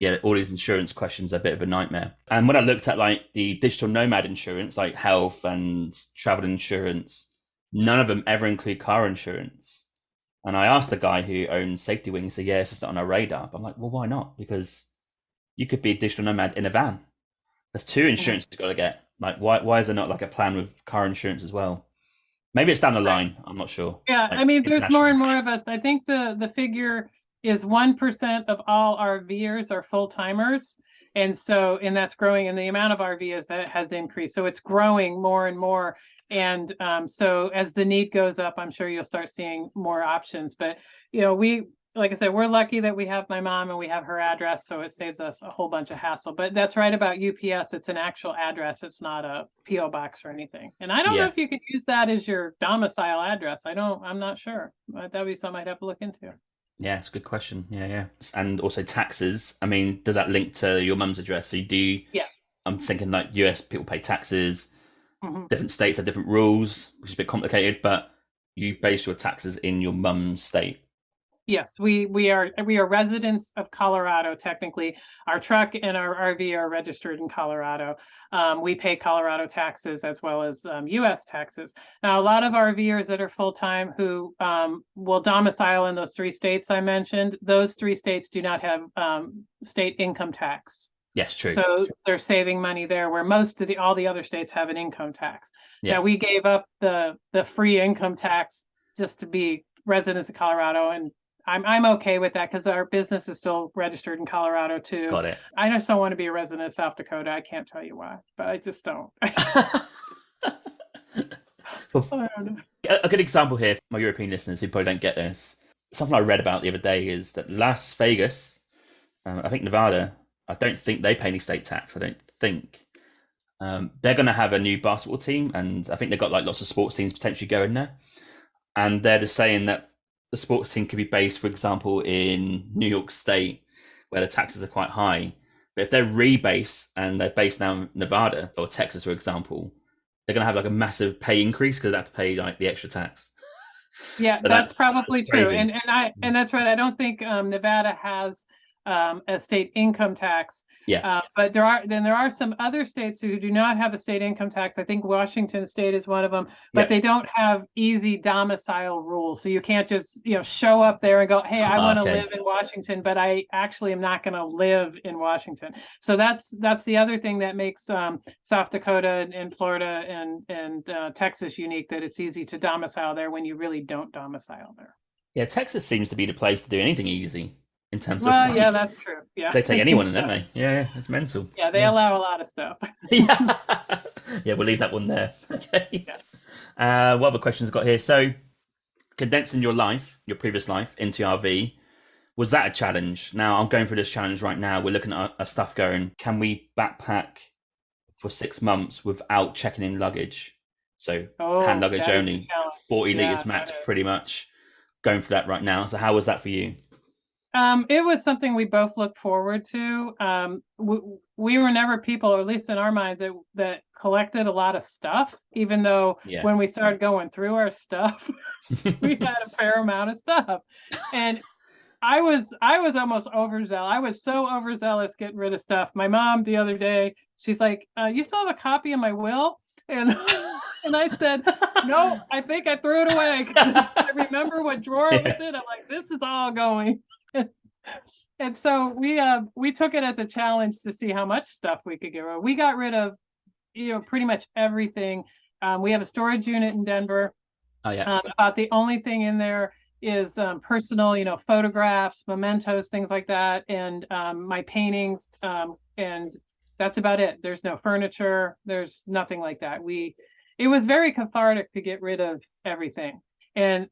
yeah, all these insurance questions are a bit of a nightmare. And when I looked at like the digital nomad insurance, like health and travel insurance, none of them ever include car insurance. And I asked the guy who owns Safety Wing, he said, yeah, it's just not on our radar. But I'm like, well, why not? Because you could be a digital nomad in a van. There's two Mhm. insurances you've got to get. Like, why is there not like a plan with car insurance as well? Maybe it's down the line. I'm not sure. Yeah, Like I mean, there's more internationally. and more of us. I think the figure is 1% of all RVers are full timers, and that's growing, and the amount of RVers that has increased. So it's growing more and more. And so as the need goes up, I'm sure you'll start seeing more options. But we, like I said, we're lucky that we have my mom and we have her address, so it saves us a whole bunch of hassle. But that's right about UPS. It's an actual address. It's not a PO box or anything. And I don't know Yeah. if you could use that as your domicile address. I'm not sure. But that'd be something I'd have to look into. Yeah, it's a good question. Yeah, yeah. And also taxes. I mean, does that link to your mum's address? So you do, Yeah. I'm thinking like US people pay taxes, Mhm. different states have different rules, which is a bit complicated, but you base your taxes in your mum's state. Yes, we are residents of Colorado technically. Our truck and our RV are registered in Colorado. We pay Colorado taxes as well as U.S. taxes. Now, a lot of RVers that are full time who will domicile in those three states I mentioned, those three states do not have state income tax. Yes, true. So they're saving money there, where most of all the other states have an income tax. Yeah. Now we gave up the free income tax just to be residents of Colorado, and I'm okay with that because our business is still registered in Colorado too. Got it. I just don't want to be a resident of South Dakota. I can't tell you why, but I just don't. Well, I don't know. a good example here for my European listeners who probably don't get this. Something I read about the other day is that Las Vegas, I think Nevada, I don't think they pay any state tax. I don't think. They're going to have a new basketball team, and I think they've got like lots of sports teams potentially going there. And they're just saying that the sports team could be based, for example, in New York State, where the taxes are quite high. But if they're rebased and they're based now in Nevada or Texas, for example, they're going to have like a massive pay increase because they have to pay like the extra tax. Yeah, So that's that's probably true. crazy. And that's right. I don't think Nevada has a state income tax. Yeah, But there are some other states who do not have a state income tax. I think Washington State is one of them, but yeah. they don't have easy domicile rules. So you can't just, show up there and go, "Hey, I want to live Okay. in Washington, but I actually am not going to live in Washington." So that's the other thing that makes South Dakota and Florida and Texas unique, that it's easy to domicile there when you really don't domicile there. Yeah, Texas seems to be the place to do anything easy in terms of Well, yeah, like that's true. Yeah, they take I think anyone, don't so. they? Yeah, it's mental. Yeah, they Yeah. allow a lot of stuff. Yeah. Yeah, we'll leave that one there. Okay. Yeah. What other questions I've got here? So, condensing your life, your previous life, into RV, was that a challenge? Now, I'm going through this challenge right now. We're looking at our stuff going, can we backpack for 6 months without checking in luggage? So, hand Oh, luggage that is a only, challenge. 40 Yeah, litres that max, is. pretty much. Going for that right now. So, how was that for you? It was something we both looked forward to. We were never people, or at least in our minds, that collected a lot of stuff, even though Yeah. when we started going through our stuff, we had a fair amount of stuff. And I was almost overzealous. I was so overzealous getting rid of stuff. My mom the other day, she's like, "You still have a copy of my will?" And and I said, "No, I think I threw it away because I remember what drawer it was Yeah. in. I'm like, this is all going." And so we took it as a challenge to see how much stuff we could get rid of. We got rid of pretty much everything. We have a storage unit in Denver. Oh, yeah. About the only thing in there is personal, photographs, mementos, things like that, and my paintings, and that's about it. There's no furniture. There's nothing like that. It was very cathartic to get rid of everything, and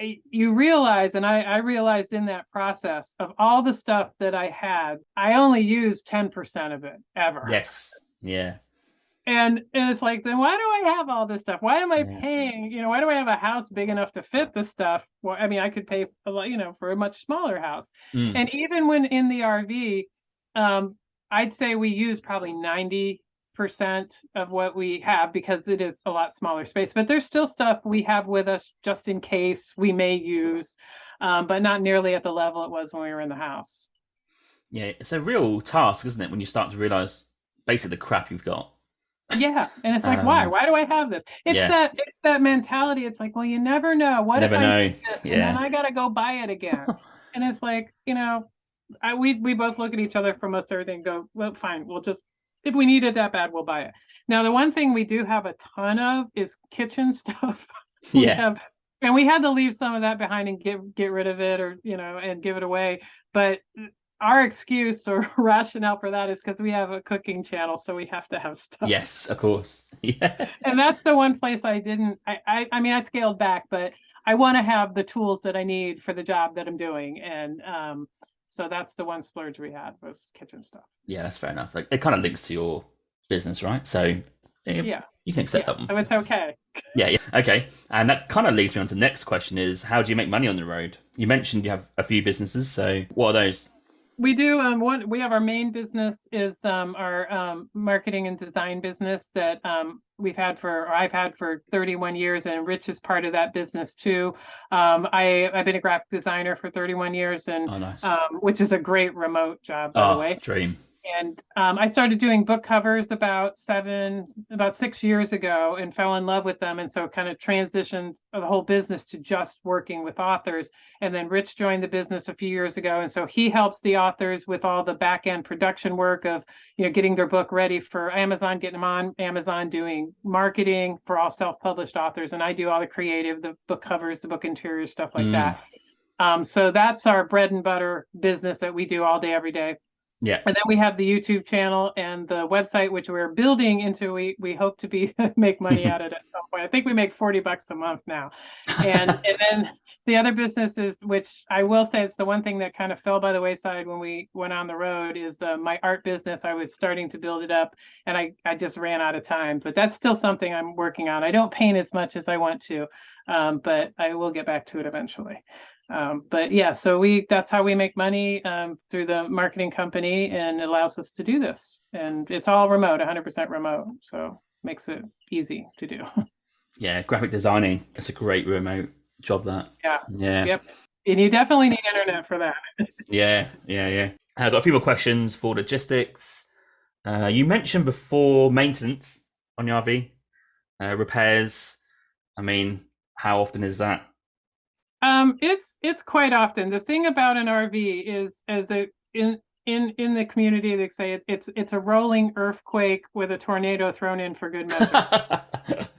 you realize, and I realized in that process of all the stuff that I had, I only used 10% of it ever. Yes. Yeah. And it's like, then why do I have all this stuff? Why am I Yeah. paying? Why do I have a house big enough to fit this stuff? Well, I mean, I could pay a lot, for a much smaller house. Mm. And even when in the RV, I'd say we use probably 90% of what we have because it is a lot smaller space. But there's still stuff we have with us just in case we may use, but not nearly at the level it was when we were in the house. Yeah. It's a real task, isn't it, when you start to realize basically the crap you've got? Yeah. And it's like, why? Um, Why do I have this? yeah, It's that mentality. It's like, well, you never know. What if never I need know. this and then Yeah, I gotta go buy it again? And it's like, we both look at each other for most everything and go, well, fine, we'll just if we need it that bad, we'll buy it. Now, the one thing we do have a ton of is kitchen stuff. we yeah, have and we had to leave some of that behind and get rid of it or and give it away. But our excuse or rationale for that is because we have a cooking channel, so we have to have stuff. yes, of course. Yeah, And that's the one place I didn't I mean I scaled back, but I want to have the tools that I need for the job that I'm doing. And so that's the one splurge we had was kitchen stuff. yeah, that's fair enough. Like, it kind of links to your business, right? So yeah, Yeah. you can accept Yeah. that one. So it's okay. Yeah, yeah. Okay. And that kind of leads me on to the next question is how do you make money on the road? You mentioned you have a few businesses, so what are those? We do one we have our main business is our marketing and design business that I've had for 31 years, and Rich is part of that business too. I've been a graphic designer for 31 years, and Oh, nice. which is a great remote job, by the Oh, way. dream. And I started doing book covers about 6 years ago and fell in love with them. And so kind of transitioned the whole business to just working with authors. And then Rich joined the business a few years ago. And so he helps the authors with all the back end production work of, getting their book ready for Amazon, getting them on Amazon, doing marketing for all self-published authors. And I do all the creative, the book covers, the book interiors, stuff like Mm, that. So that's our bread and butter business that we do all day, every day. yeah. And then we have the YouTube channel and the website, which we're building into. We hope to be make money at it at some point. I think we make $40 a month now. And then the other businesses, which I will say it's the one thing that kind of fell by the wayside when we went on the road, is my art business. I was starting to build it up, and I just ran out of time. But that's still something I'm working on. I don't paint as much as I want to, but I will get back to it eventually. But yeah, so that's how we make money through the marketing company, and it allows us to do this. And it's all remote, 100% remote. So makes it easy to do. Yeah, graphic designing. It's a great remote job that. Yeah. Yeah. Yep. And you definitely need internet for that. Yeah, yeah, yeah. I've got a few more questions for logistics. You mentioned before maintenance on your RV, repairs. I mean, how often is that? It's quite often. The thing about an RV is as the in the community they say it's a rolling earthquake with a tornado thrown in for good measure.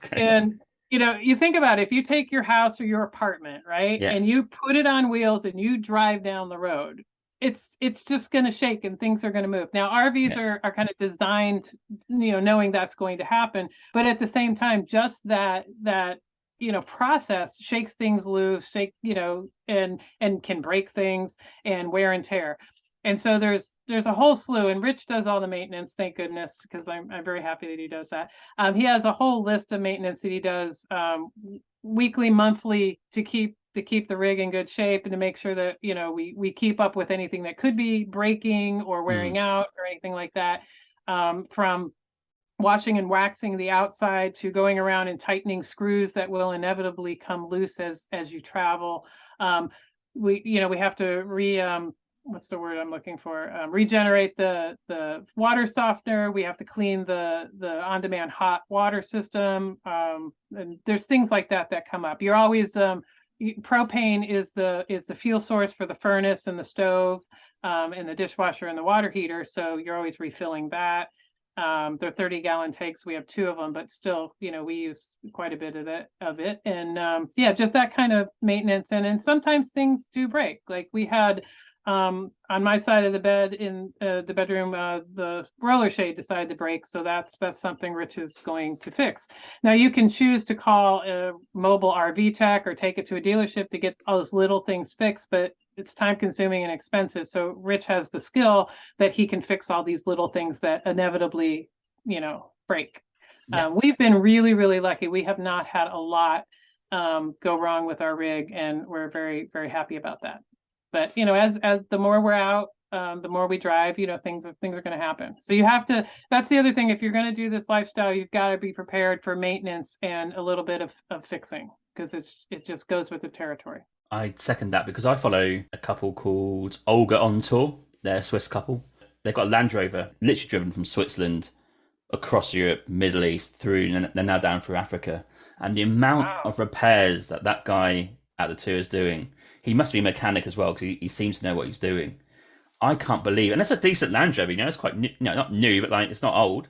Okay. And you think about it, if you take your house or your apartment, right, Yeah, and you put it on wheels and you drive down the road, it's just going to shake and things are going to move. Now, RVs yeah, are kind of designed, knowing that's going to happen, but at the same time, just that process shakes things loose, and can break things and wear and tear. And so there's a whole slew, and Rich does all the maintenance, thank goodness, because I'm very happy that he does that. He has a whole list of maintenance that he does weekly, monthly to keep the rig in good shape and to make sure that we keep up with anything that could be breaking or mm, wearing out or anything like that. From washing and waxing the outside to going around and tightening screws that will inevitably come loose as you travel. We have to what's the word I'm looking for? Regenerate the water softener. We have to clean the on-demand hot water system. And there's things like that come up. You're always propane is the fuel source for the furnace and the stove, and the dishwasher and the water heater. So you're always refilling that. They're 30-gallon tanks. We have two of them, but still, we use quite a bit of it. And yeah, just that kind of maintenance. And sometimes things do break. Like we had on my side of the bed in the bedroom, the roller shade decided to break. So that's something Rich is going to fix. Now you can choose to call a mobile RV tech or take it to a dealership to get those little things fixed, but it's time consuming and expensive. So Rich has the skill that he can fix all these little things that inevitably, break. yeah, We've been really, really lucky. We have not had a lot go wrong with our rig, and we're very, very happy about that. But as the more we're out, the more we drive, things are going to happen. So you have to. That's the other thing. If you're going to do this lifestyle, you've got to be prepared for maintenance and a little bit of fixing, because it just goes with the territory. I second that because I follow a couple called Olga on Tour. They're a Swiss couple. They've got a Land Rover, literally driven from Switzerland across Europe, Middle East, through, and they're now down through Africa. And the amount Wow. of repairs that that guy at the tour is doing, he must be a mechanic as well because he seems to know what he's doing. I can't believe, and that's a decent Land Rover. It's quite new, not new, but like it's not old.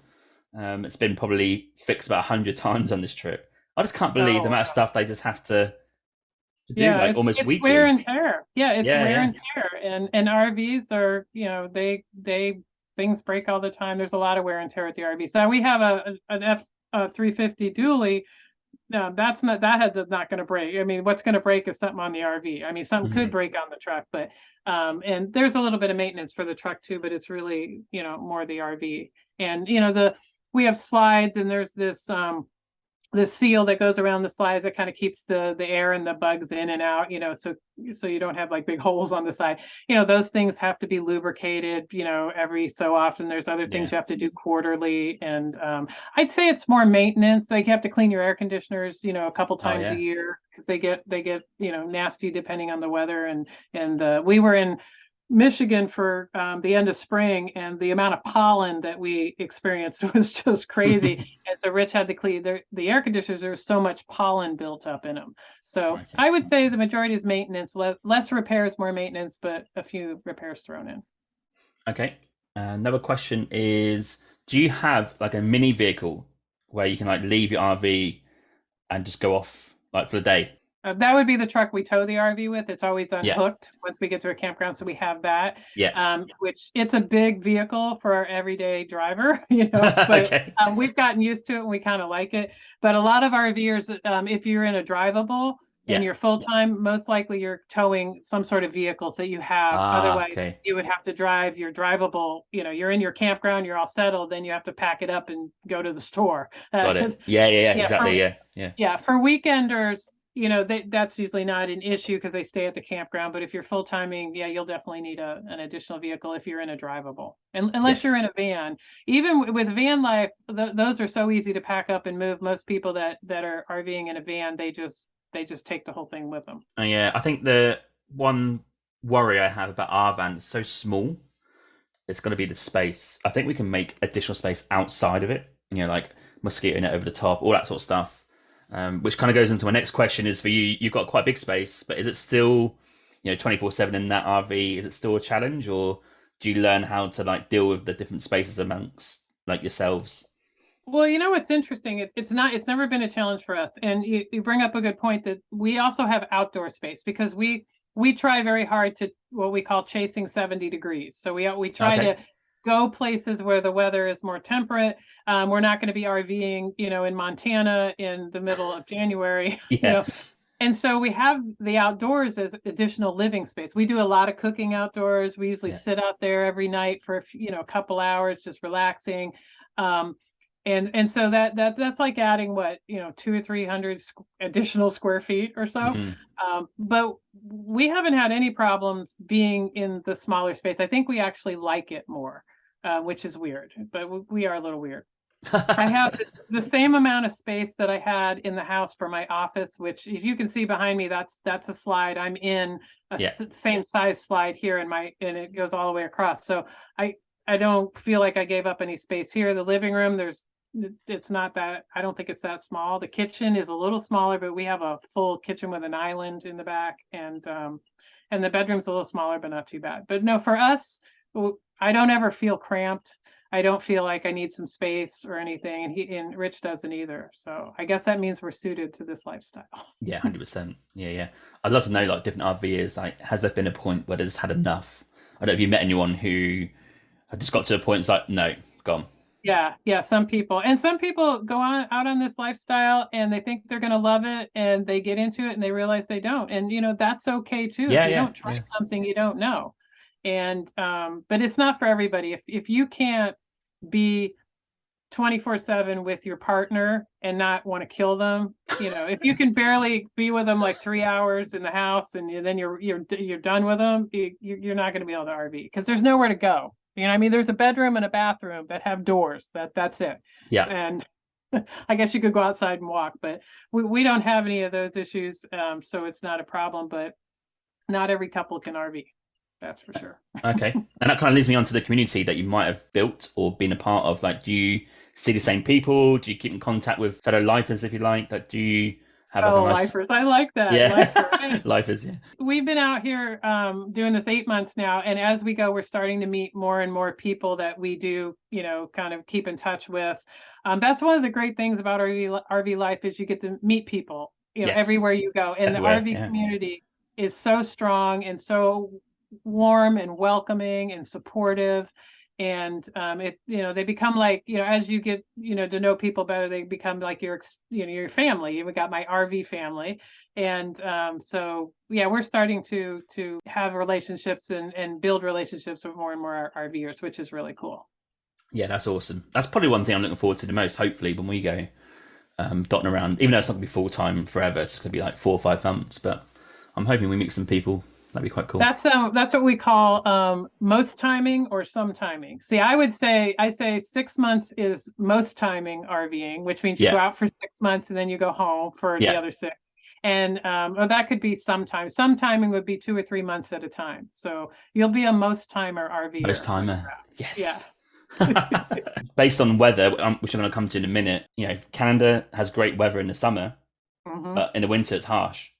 It's been probably fixed about 100 times on this trip. I just can't believe the Oh, amount of stuff they just have to do yeah, like almost it's wear weekly. and tear. Yeah, it's Yeah, wear yeah. and tear. And RVs are, they things break all the time. There's a lot of wear and tear at the RV. So we have an F 350 dually. No, that's not going to break. I mean, what's going to break is something on the RV. I mean, something could Mhm. break on the truck, but and there's a little bit of maintenance for the truck too, but it's really, more the RV. And the we have slides, and there's this seal that goes around the slides that kind of keeps the air and the bugs in and out, so you don't have like big holes on the side. Those things have to be lubricated, every so often. There's other things Yeah. you have to do quarterly, and I'd say it's more maintenance. Like you have to clean your air conditioners, a couple Oh times a yeah. year, because they get nasty depending on the weather. And we were in Michigan for the end of spring, and the amount of pollen that we experienced was just crazy. And so Rich had to clean the air conditioners. There's so much pollen built up in them. So Crikey. I would say the majority is maintenance, less repairs, more maintenance, but a few repairs thrown in. Okay. Another question is, do you have like a mini vehicle where you can like leave your RV and just go off like for the day? That would be the truck we tow the RV with. It's always Yeah. unhooked once we get to a campground, so we have that. Yeah. Which it's a big vehicle for our everyday driver, but Okay. we've gotten used to it and we kind of like it. But a lot of RVers, if you're in a drivable and Yeah. you're full time, most likely you're towing some sort of vehicles that you have. Ah, Otherwise, okay. you would have to drive your drivable. You're in your campground, you're all settled, then you have to pack it up and go to the store. Got it. Yeah, yeah, yeah, Yeah, exactly. Yeah. Yeah. for weekenders, that's usually not an issue because they stay at the campground. But if you're full timing, yeah, you'll definitely need an additional vehicle if you're in a drivable. And unless you're in Yes. a van, even with van life, those are so easy to pack up and move. Most people that are RVing in a van, they just take the whole thing with them. Yeah, I think the one worry I have about our van is so small. It's going to be the space. I think we can make additional space outside of it. Like mosquito net over the top, all that sort of stuff. Which kind of goes into my next question: is for you. You've got quite a big space, but is it still, 24/7 in that RV? Is it still a challenge, or do you learn how to like deal with the different spaces amongst like yourselves? Well, what's interesting, it's never been a challenge for us. And you bring up a good point that we also have outdoor space because we try very hard to what we call chasing 70 degrees. So we try Okay. to go places where the weather is more temperate. We're not going to be RVing, in Montana in the middle of January, Yeah. And so we have the outdoors as additional living space. We do a lot of cooking outdoors. We usually Yeah. sit out there every night for a couple hours, just relaxing. Um, and so that's like adding what, 200 or 300 additional square feet or so. Mm. But we haven't had any problems being in the smaller space. I think we actually like it more, which is weird, but we are a little weird. I have the same amount of space that I had in the house for my office, which, if you can see behind me, that's a slide. I'm in a Yeah. same size slide here and it goes all the way across. So I don't feel like I gave up any space here. The living room, it's not that, I don't think it's that small. The kitchen is a little smaller, but we have a full kitchen with an island in the back, and the bedroom's a little smaller, but not too bad. But no, for us, I don't ever feel cramped. I don't feel like I need some space or anything, and Rich doesn't either. So I guess that means we're suited to this lifestyle. Yeah, 100%. Yeah, yeah. I'd love to know like different RVers. Like, has there been a point where there's had enough? I don't know if you met anyone who had just got to a point. It's like, no, gone. Yeah. Some people go on out on this lifestyle and they think they're going to love it, and they get into it and they realize they don't. And that's okay too. If Yeah, you yeah, don't try yeah, something you don't know. And but it's not for everybody. If you can't be 24/7 with your partner and not want to kill them, if you can barely be with them like 3 hours in the house, and then you're done with them, you're not going to be able to RV because there's nowhere to go. I mean, there's a bedroom and a bathroom that have doors. That's it. yeah, And I guess you could go outside and walk, but we don't have any of those issues, so it's not a problem. But not every couple can RV. That's for sure. Okay. And that kind of leads me on to the community that you might have built or been a part of. Like, do you see the same people? Do you keep in contact with fellow lifers, if you like? Like, do you have like a Oh, nice, lifers. I like that. Lifer. yeah, lifers? Yeah. We've been out here doing this 8 months now, and as we go, we're starting to meet more and more people that we do, kind of keep in touch with. That's one of the great things about RV life is you get to meet people, Yes. everywhere you go, and the Everywhere. RV Yeah. community is so strong and so warm and welcoming and supportive. And they become like, as you get, to know people better, they become like your family. We got my RV family. And so yeah, we're starting to have relationships and build relationships with more and more RVers, which is really cool. Yeah, that's awesome. That's probably one thing I'm looking forward to the most, hopefully, when we go dotting around, even though it's not going to be full time forever. It's going to be like 4 or 5 months, but I'm hoping we meet some people. That'd be quite cool. That's what we call most timing or some timing. See, I say 6 months is most timing RVing, which means you go Yeah. out for 6 months and then you go home for the Yeah. other six. And or that could be sometime. Some timing would be 2 or 3 months at a time. So you'll be a most timer Most RVer when timer. you're out. Yeah. Yes. Based on weather, which I'm going to come to in a minute, Canada has great weather in the summer, Hmm. but in the winter it's harsh.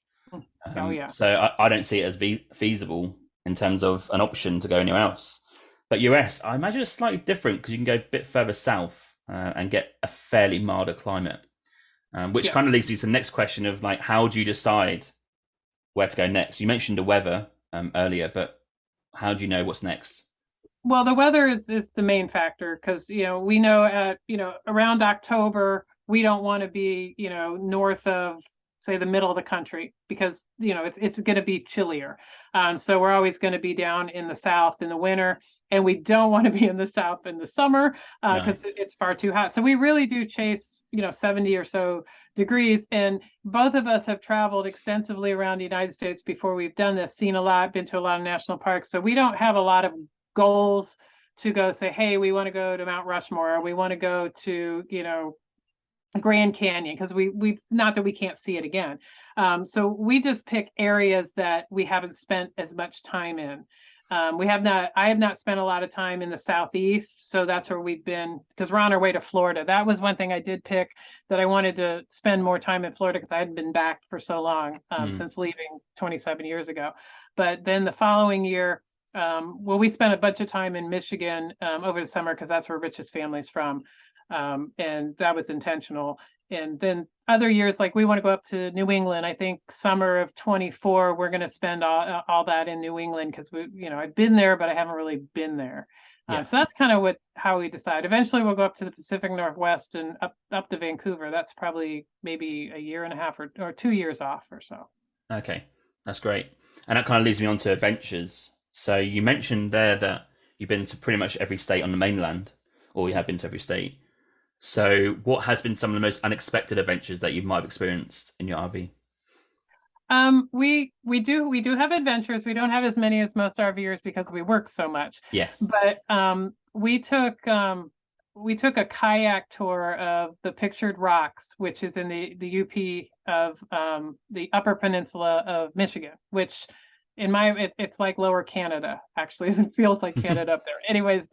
Oh yeah. So I don't see it as feasible in terms of an option to go anywhere else. But US, I imagine it's slightly different because you can go a bit further south and get a fairly milder climate, which Yeah. kind of leads me to the next question of like, how do you decide where to go next? You mentioned the weather earlier, but how do you know what's next? Well, the weather is the main factor because we know at around October we don't want to be north of say the middle of the country because it's going to be chillier. So we're always going to be down in the south in the winter, and we don't want to be in the south in the summer No. because it's far too hot. So we really do chase 70 or so degrees, and both of us have traveled extensively around the United States before we've done this, seen a lot, been to a lot of national parks. So we don't have a lot of goals to go say, hey, we want to go to Mount Rushmore, or we want to go to, Grand Canyon, because we not that we can't see it again. So we just pick areas that we haven't spent as much time in. I have not spent a lot of time in the Southeast, so that's where we've been because we're on our way to Florida. That was one thing I did pick that I wanted to spend more time in Florida because I hadn't been back for so long since leaving 27 years ago. But then the following year, well, we spent a bunch of time in Michigan over the summer because that's where Rich's family's from. And that was intentional. And then other years, like we want to go up to New England. I think summer of 24, we're going to spend all that in New England because I've been there, but I haven't really been there. Yeah. So that's kind of how we decide. Eventually, we'll go up to the Pacific Northwest and up to Vancouver. That's probably maybe a year and a half or 2 years off or so. Okay, that's great. And that kind of leads me on to adventures. So you mentioned there that you've been to pretty much every state on the mainland, or you have been to every state. So what has been some of the most unexpected adventures that you might have experienced in your RV? We do have adventures. We don't have as many as most RVers because we work so much. Yes. But we took a kayak tour of the Pictured Rocks, which is in the UP of the Upper Peninsula of Michigan, which it's like Lower Canada. Actually, it feels like Canada up there. Anyways,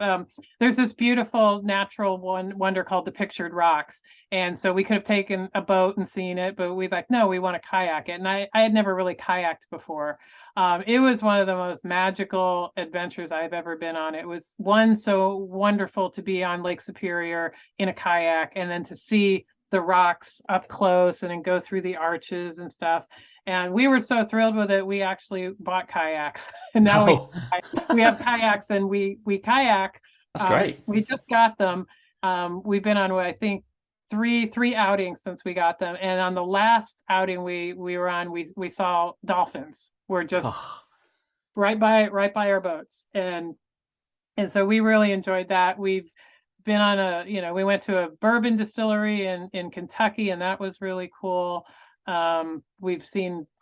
there's this beautiful natural wonder called the Pictured Rocks, and so we could have taken a boat and seen it, but we like no, we want to kayak it, and I had never really kayaked before. It was one of the most magical adventures I've ever been on. It was so wonderful to be on Lake Superior in a kayak and then to see the rocks up close and then go through the arches and stuff. And we were so thrilled with it, we actually bought kayaks. And now Oh, we have kayaks and we kayak. that's great. We just got them. We've been on what I think three outings since we got them. And on the last outing we were on, we saw dolphins. We're just Oh, right by our boats. And so we really enjoyed that. We've been on we went to a bourbon distillery in Kentucky, and that was really cool. We've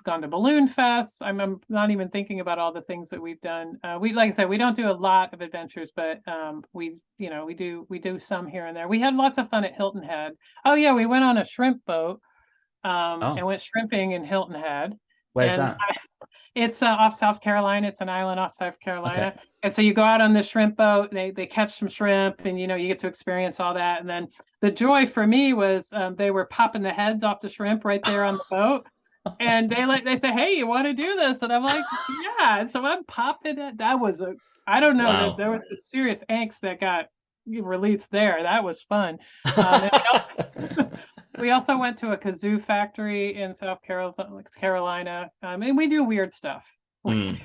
gone to Balloon Fest. I'm not even thinking about all the things that we've done. Like I said, we don't do a lot of adventures, but we do some here and there. We had lots of fun at Hilton Head. Oh yeah, we went on a shrimp boat and oh, went shrimping in Hilton Head. Where's And that? it's off South Carolina. It's an island off South Okay. Carolina. And so you go out on the shrimp boat, they catch some shrimp, and you get to experience all that. And then the joy for me was they were popping the heads off the shrimp right there on the boat. And they say, "Hey, you want to do this?" And I'm like, "Yeah." And so I'm popping it. That was a I don't know that Wow. there was some serious angst that got released there. That was fun. And we also went to a kazoo factory in Carolina, and we do weird stuff. Mm.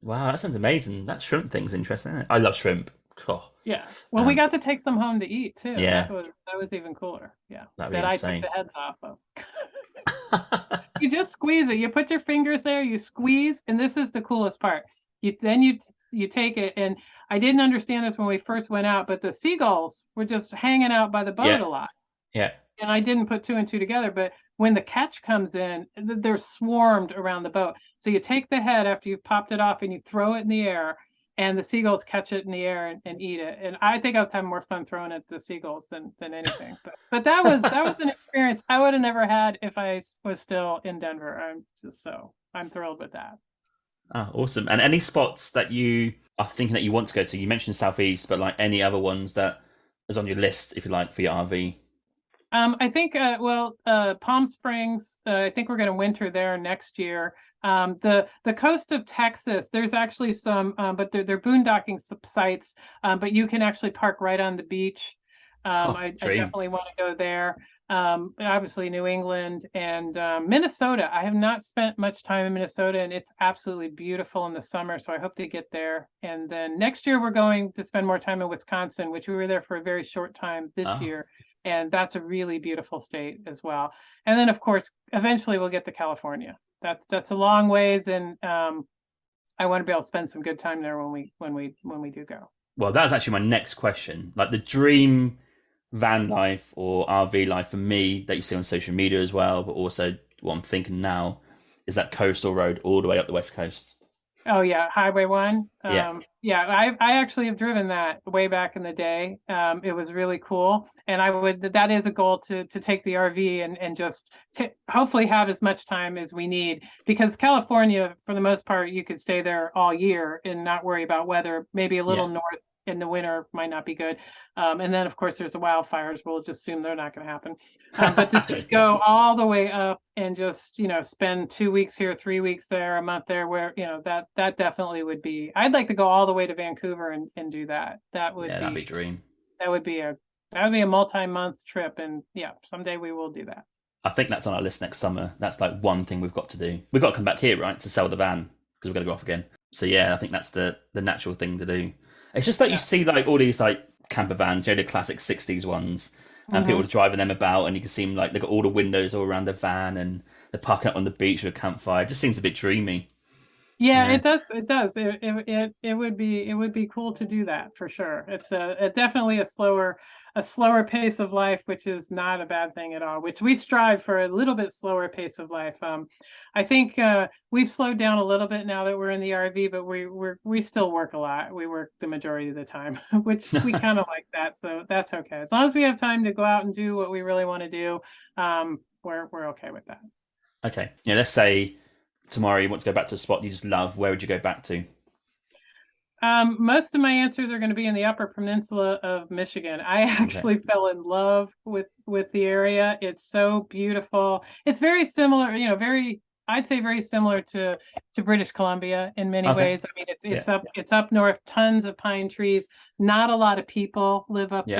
Wow, that sounds amazing. That shrimp thing's interesting, isn't it? I love shrimp. Oh, Yeah. Well, we um, got to take some home to eat too. yeah, That was even cooler. Yeah. that'd be That I took insane. the heads off of. You just squeeze it. You put your fingers there, you squeeze, and this is the coolest part. You take it, and I didn't understand this when we first went out, but the seagulls were just hanging out by the boat Yeah, a lot. yeah. And I didn't put two and two together, but when the catch comes in, they're swarmed around the boat. So you take the head after you've popped it off and you throw it in the air, and the seagulls catch it in the air and eat it. And I think I was having more fun throwing it at the seagulls than anything. But that was an experience I would have never had if I was still in Denver. I'm thrilled with that. Ah, awesome. And any spots that you are thinking that you want to go to? You mentioned Southeast, but like any other ones that is on your list, if you like, for your RV? I think, Palm Springs, I think we're going to winter there next year. The coast of Texas, there's actually some, but they're boondocking sites, but you can actually park right on the beach. Oh, I dream. definitely want to go there. Obviously New England and Minnesota. I have not spent much time in Minnesota, and it's absolutely beautiful in the summer, so I hope to get there. And then next year we're going to spend more time in Wisconsin, which we were there for a very short time this Oh, year, and that's a really beautiful state as well. And then of course, eventually we'll get to California. That's a long ways, and I want to be able to spend some good time there when we do go. well, that's actually my next question. Like the dream van life or RV life for me that you see on social media as well, but also what I'm thinking now is that coastal road all the way up the west coast. Oh yeah, Highway 1. Yeah, Yeah, I actually have driven that way back in the day. It was really cool, and that is a goal to take the RV and just hopefully have as much time as we need, because California, for the most part, you could stay there all year and not worry about weather. Maybe a yeah, little north in the winter might not be good. And then of course there's the wildfires. We'll just assume they're not going to happen. But to just go all the way up and just spend 2 weeks here, 3 weeks there, a month there, where that definitely would be. I'd like to go all the way to Vancouver and do that. That would yeah. That'd be a be dream. that would be a multi-month trip, and yeah, someday we will do that. I think that's on our list next summer. That's like one thing we've got to do. We've got to come back here, right, to sell the van because we've got to go off again. So yeah, I think that's the natural thing to do. It's just that you Yeah. see like all these like camper vans, the classic '60s ones, and people Hmm. are driving them about, and you can see them like they've got all the windows all around the van, and they're parking up on the beach with a campfire. It just seems a bit dreamy. Yeah, Yeah. it does. It does. It would be cool to do that for sure. It's definitely a slower pace of life, which is not a bad thing at all. Which we strive for a little bit slower pace of life. I think we've slowed down a little bit now that we're in the RV, but we still work a lot. We work the majority of the time, which we kind of like that. So that's okay. As long as we have time to go out and do what we really want to do, we're okay with that. Okay. Yeah. Let's say tomorrow you want to go back to a spot you just love. Where would you go back to? Most of my answers are going to be in the Upper Peninsula of Michigan. I Okay. actually fell in love with the area. It's so beautiful. It's very similar, I'd say very similar to British Columbia in many Okay. ways. I mean, it's Yeah. it's up it's up north, tons of pine trees. Not a lot of people live up Yeah.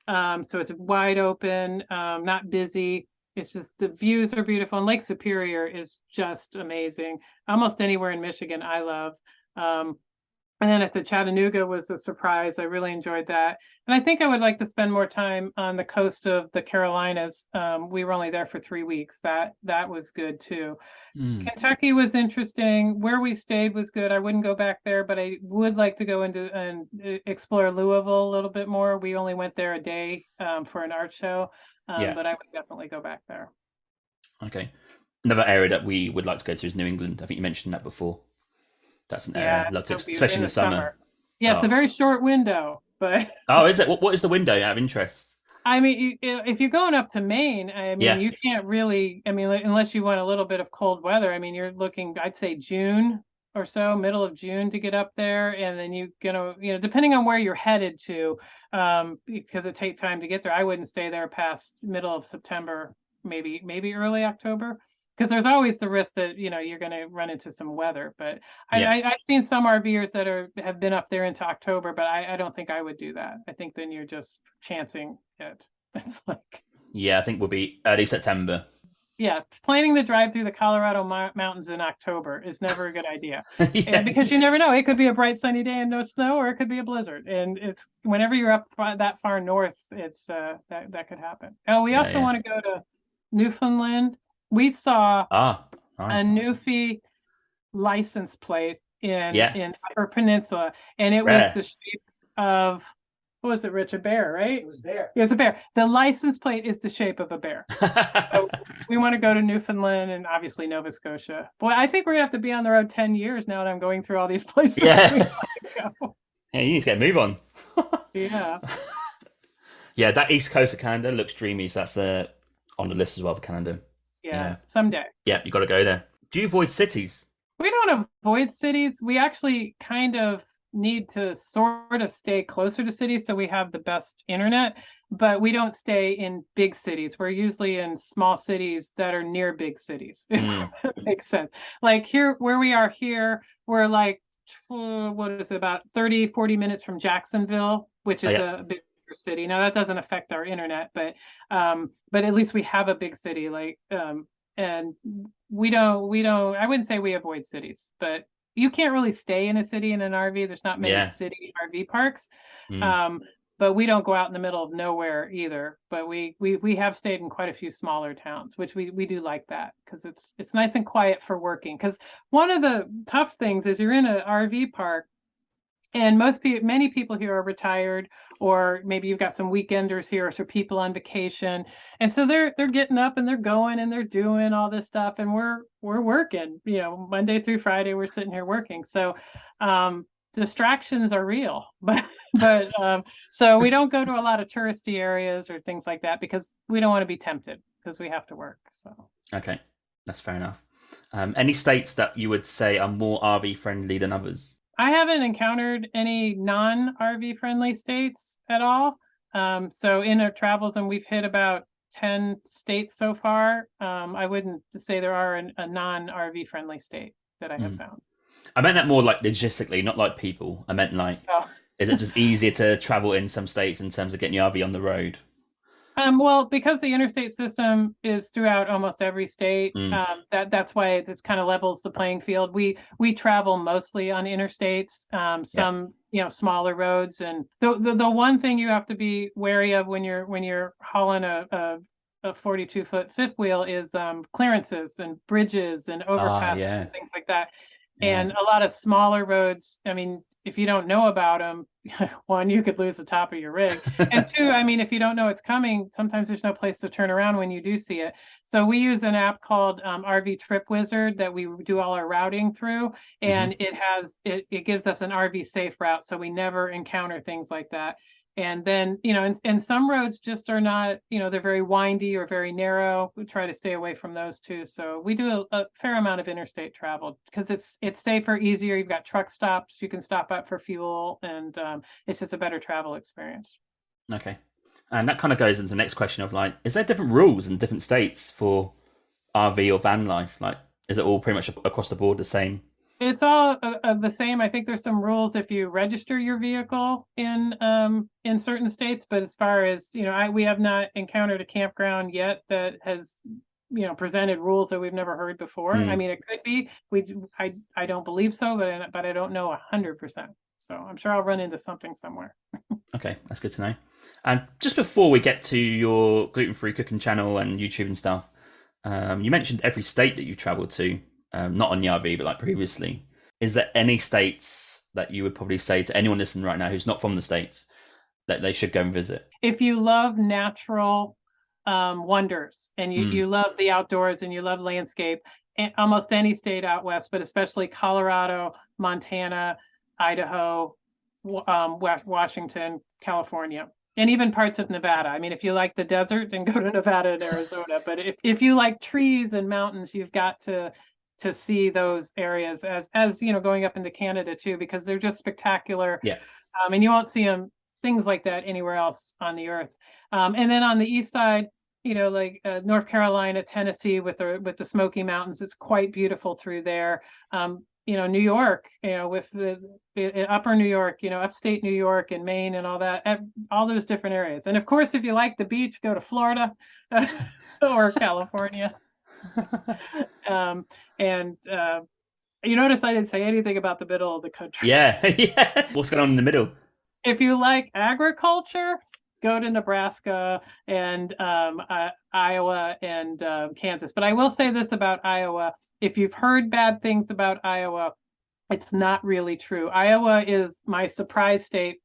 there. So it's wide open, not busy. It's just the views are beautiful, and Lake Superior is just amazing. Almost anywhere in Michigan, I love. Um, and then I said Chattanooga was a surprise. I really enjoyed that. And I think I would like to spend more time on the coast of the Carolinas. We were only there for 3 weeks. That was good too. Mm. Kentucky was interesting. Where we stayed was good. I wouldn't go back there, but I would like to go into and explore Louisville a little bit more. We only went there a day for an art show, Yeah. but I would definitely go back there. Okay. Another area that we would like to go to is New England. I think you mentioned that before. That's an area Yeah, I'd love it's to, so beautiful especially in in the the summer. summer. Yeah, it's a Oh, very short window, but oh, is it? What is the window out of interest? I mean, if you're going up to Maine, I mean, Yeah. you can't really, I mean, unless you want a little bit of cold weather. I mean, you're looking, I'd say June or so, middle of June to get up there. And then depending on where you're headed to, because it takes time to get there, I wouldn't stay there past middle of September, maybe early October. Because there's always the risk that, you're going to run into some weather. But Yeah. I've seen some RVers that have been up there into October, but I don't think I would do that. I think then you're just chancing it. It's like, Yeah, I think we'll be early September. yeah, planning the drive through the Colorado mountains in October is never a good idea. And Yeah. because you never know, it could be a bright sunny day and no snow, or it could be a blizzard. And it's whenever you're up that far north, it's that could happen. Oh, we Yeah, also yeah. want to go to Newfoundland. We saw Ah, a nice. Newfie license plate in Yeah. Upper Peninsula, and it was Rare. the shape of, what was it, Rich? A bear, right? It was a bear. It was a bear. The license plate is the shape of a bear. So we want to go to Newfoundland and obviously Nova Scotia. Boy, I think we're gonna have to be on the road 10 years now that I'm going through all these places we Yeah. want to go. Yeah, you need to get a move on. Yeah. Yeah, that east coast of Canada looks dreamy, so that's on the list as well for Canada. Yeah. Yeah. Someday. Yeah, you got to go there. Do you avoid cities? We don't avoid cities. We actually kind of need to sort of stay closer to cities so we have the best internet, but we don't stay in big cities. We're usually in small cities that are near big cities, if that makes sense. Like here, where we are here, we're like, what is it, about 30, 40 minutes from Jacksonville, which Oh, is yeah. a bigger city. Now that doesn't affect our internet, but at least we have a big city, and we don't, I wouldn't say we avoid cities, but you can't really stay in a city in an RV. There's not many Yeah. city RV parks. Mm. Um, but we don't go out in the middle of nowhere either. But we have stayed in quite a few smaller towns, which we do like that because it's nice and quiet for working. Because one of the tough things is you're in an RV park, and many people here are retired, or maybe you've got some weekenders here, or people on vacation, and so they're getting up and they're going and they're doing all this stuff, and we're working, Monday through Friday we're sitting here working. So distractions are real, but so we don't go to a lot of touristy areas or things like that because we don't want to be tempted because we have to work. So Okay, that's fair enough. Any states that you would say are more RV friendly than others? I haven't encountered any non-RV friendly states at all. So in our travels, and we've hit about 10 states so far, I wouldn't say there are a non-RV friendly state that I have Mm. found. I meant that more like logistically, not like people. I meant like, Oh. is it just easier to travel in some states in terms of getting your RV on the road? Well, because the interstate system is throughout almost every state, Mm. that's why it's kind of levels the playing field. We travel mostly on interstates, Yeah. some smaller roads, and the one thing you have to be wary of when you're hauling a 42-foot fifth wheel is clearances and bridges and Ah, overpasses yeah. and things like that. Yeah. And a lot of smaller roads, I mean, if you don't know about them, one, you could lose the top of your rig. And two, I mean, if you don't know it's coming, sometimes there's no place to turn around when you do see it. So we use an app called RV Trip Wizard that we do all our routing through, and Hmm. it gives us an RV safe route, so we never encounter things like that. And then, and some roads just are not, they're very windy or very narrow. We try to stay away from those too. So we do a fair amount of interstate travel because it's safer, easier. You've got truck stops, you can stop up for fuel, and it's just a better travel experience. Okay. And that kind of goes into the next question of like, is there different rules in different states for RV or van life? Like, is it all pretty much across the board the same? It's all the same. I think there's some rules if you register your vehicle in certain states, but as far as we have not encountered a campground yet that has presented rules that we've never heard before. I Mm. mean, it could be. I don't believe so, but I don't know 100%. So I'm sure I'll run into something somewhere. Okay, that's good to know. And just before we get to your gluten-free cooking channel and YouTube and stuff, you mentioned every state that you traveled to, not on the RV, but like previously. Is there any states that you would probably say to anyone listening right now who's not from the states that they should go and visit? If you love natural wonders and you Mm. love the outdoors and you love landscape, almost any state out west, but especially Colorado, Montana, Idaho, Washington, California. And even parts of Nevada. I mean, if you like the desert, then go to Nevada and Arizona. But if you like trees and mountains, you've got to see those areas as you know, going up into Canada too, because they're just spectacular. Yeah. And you won't see things like that anywhere else on the earth. And then on the east side, you know, like North Carolina, Tennessee, with the Smoky Mountains, it's quite beautiful through there. You know, New York, you know, with the upper New York, you know, upstate New York and Maine and all that, all those different areas. And of course, if you like the beach, go to Florida or California. Um, and you notice I didn't say anything about the middle of the country. Yeah. Yeah. What's going on in the middle? If you like agriculture, go to Nebraska and Iowa and Kansas. But I will say this about Iowa. If you've heard bad things about Iowa, it's not really true. Iowa is my surprise state.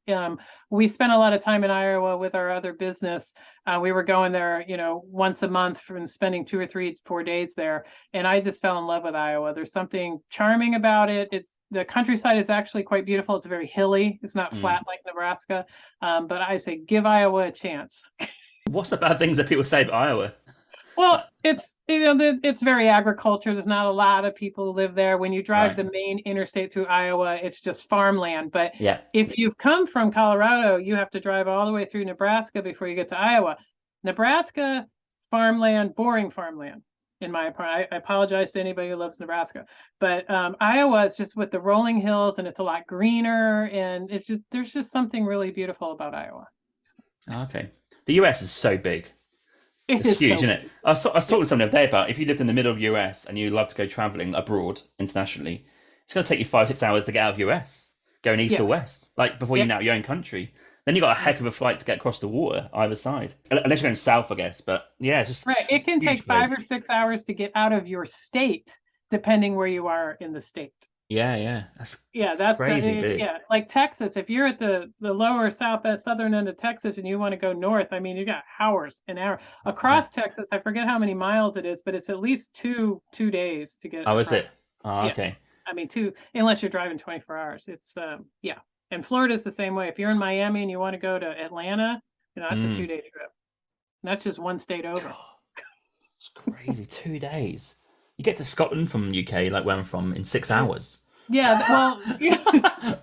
We spent a lot of time in Iowa with our other business. We were going there, you know, once a month and spending 2 or 3, 4 days there. And I just fell in love with Iowa. There's something charming about it. The countryside is actually quite beautiful. It's very hilly. It's not flat like Nebraska. But I say give Iowa a chance. What's the bad things that people say about Iowa? Well, it's, you know, it's very agriculture. There's not a lot of people who live there. When you drive Right. the main interstate through Iowa, it's just farmland. But Yeah. if you've come from Colorado, you have to drive all the way through Nebraska before you get to Iowa. Nebraska, farmland, boring farmland, in my opinion. I apologize to anybody who loves Nebraska, but Iowa is just with the rolling hills, and it's a lot greener, and there's just something really beautiful about Iowa. Okay. The US is so big. It It's is huge, so isn't it? I was talking to someone the other day about if you lived in the middle of US and you love to go traveling abroad internationally, it's going to take you 5, 6 hours to get out of US, going east yeah. or west, like before you know your own country. Then you got a heck of a flight to get across the water either side, unless you're going south, I guess. But yeah, it's just Right. It can take huge 5 or 6 hours to get out of your state, depending where you are in the state. Yeah, that's Yeah, crazy big. yeah, like Texas. If you're at the lower southern end of Texas and you want to go north, I mean, you got hours an hour Yeah. across Texas. I forget how many miles it is, but it's at least two days to get Oh, is across. it? Oh, Yeah, okay. I mean, unless you're driving 24 hours. It's yeah, and Florida's the same way. If you're in Miami and you want to go to Atlanta, you know, that's a Mm. 2-day trip. And that's just one state over. It's crazy. 2 days. You get to Scotland from UK, like where I'm from, in 6 hours. Yeah, well, yeah.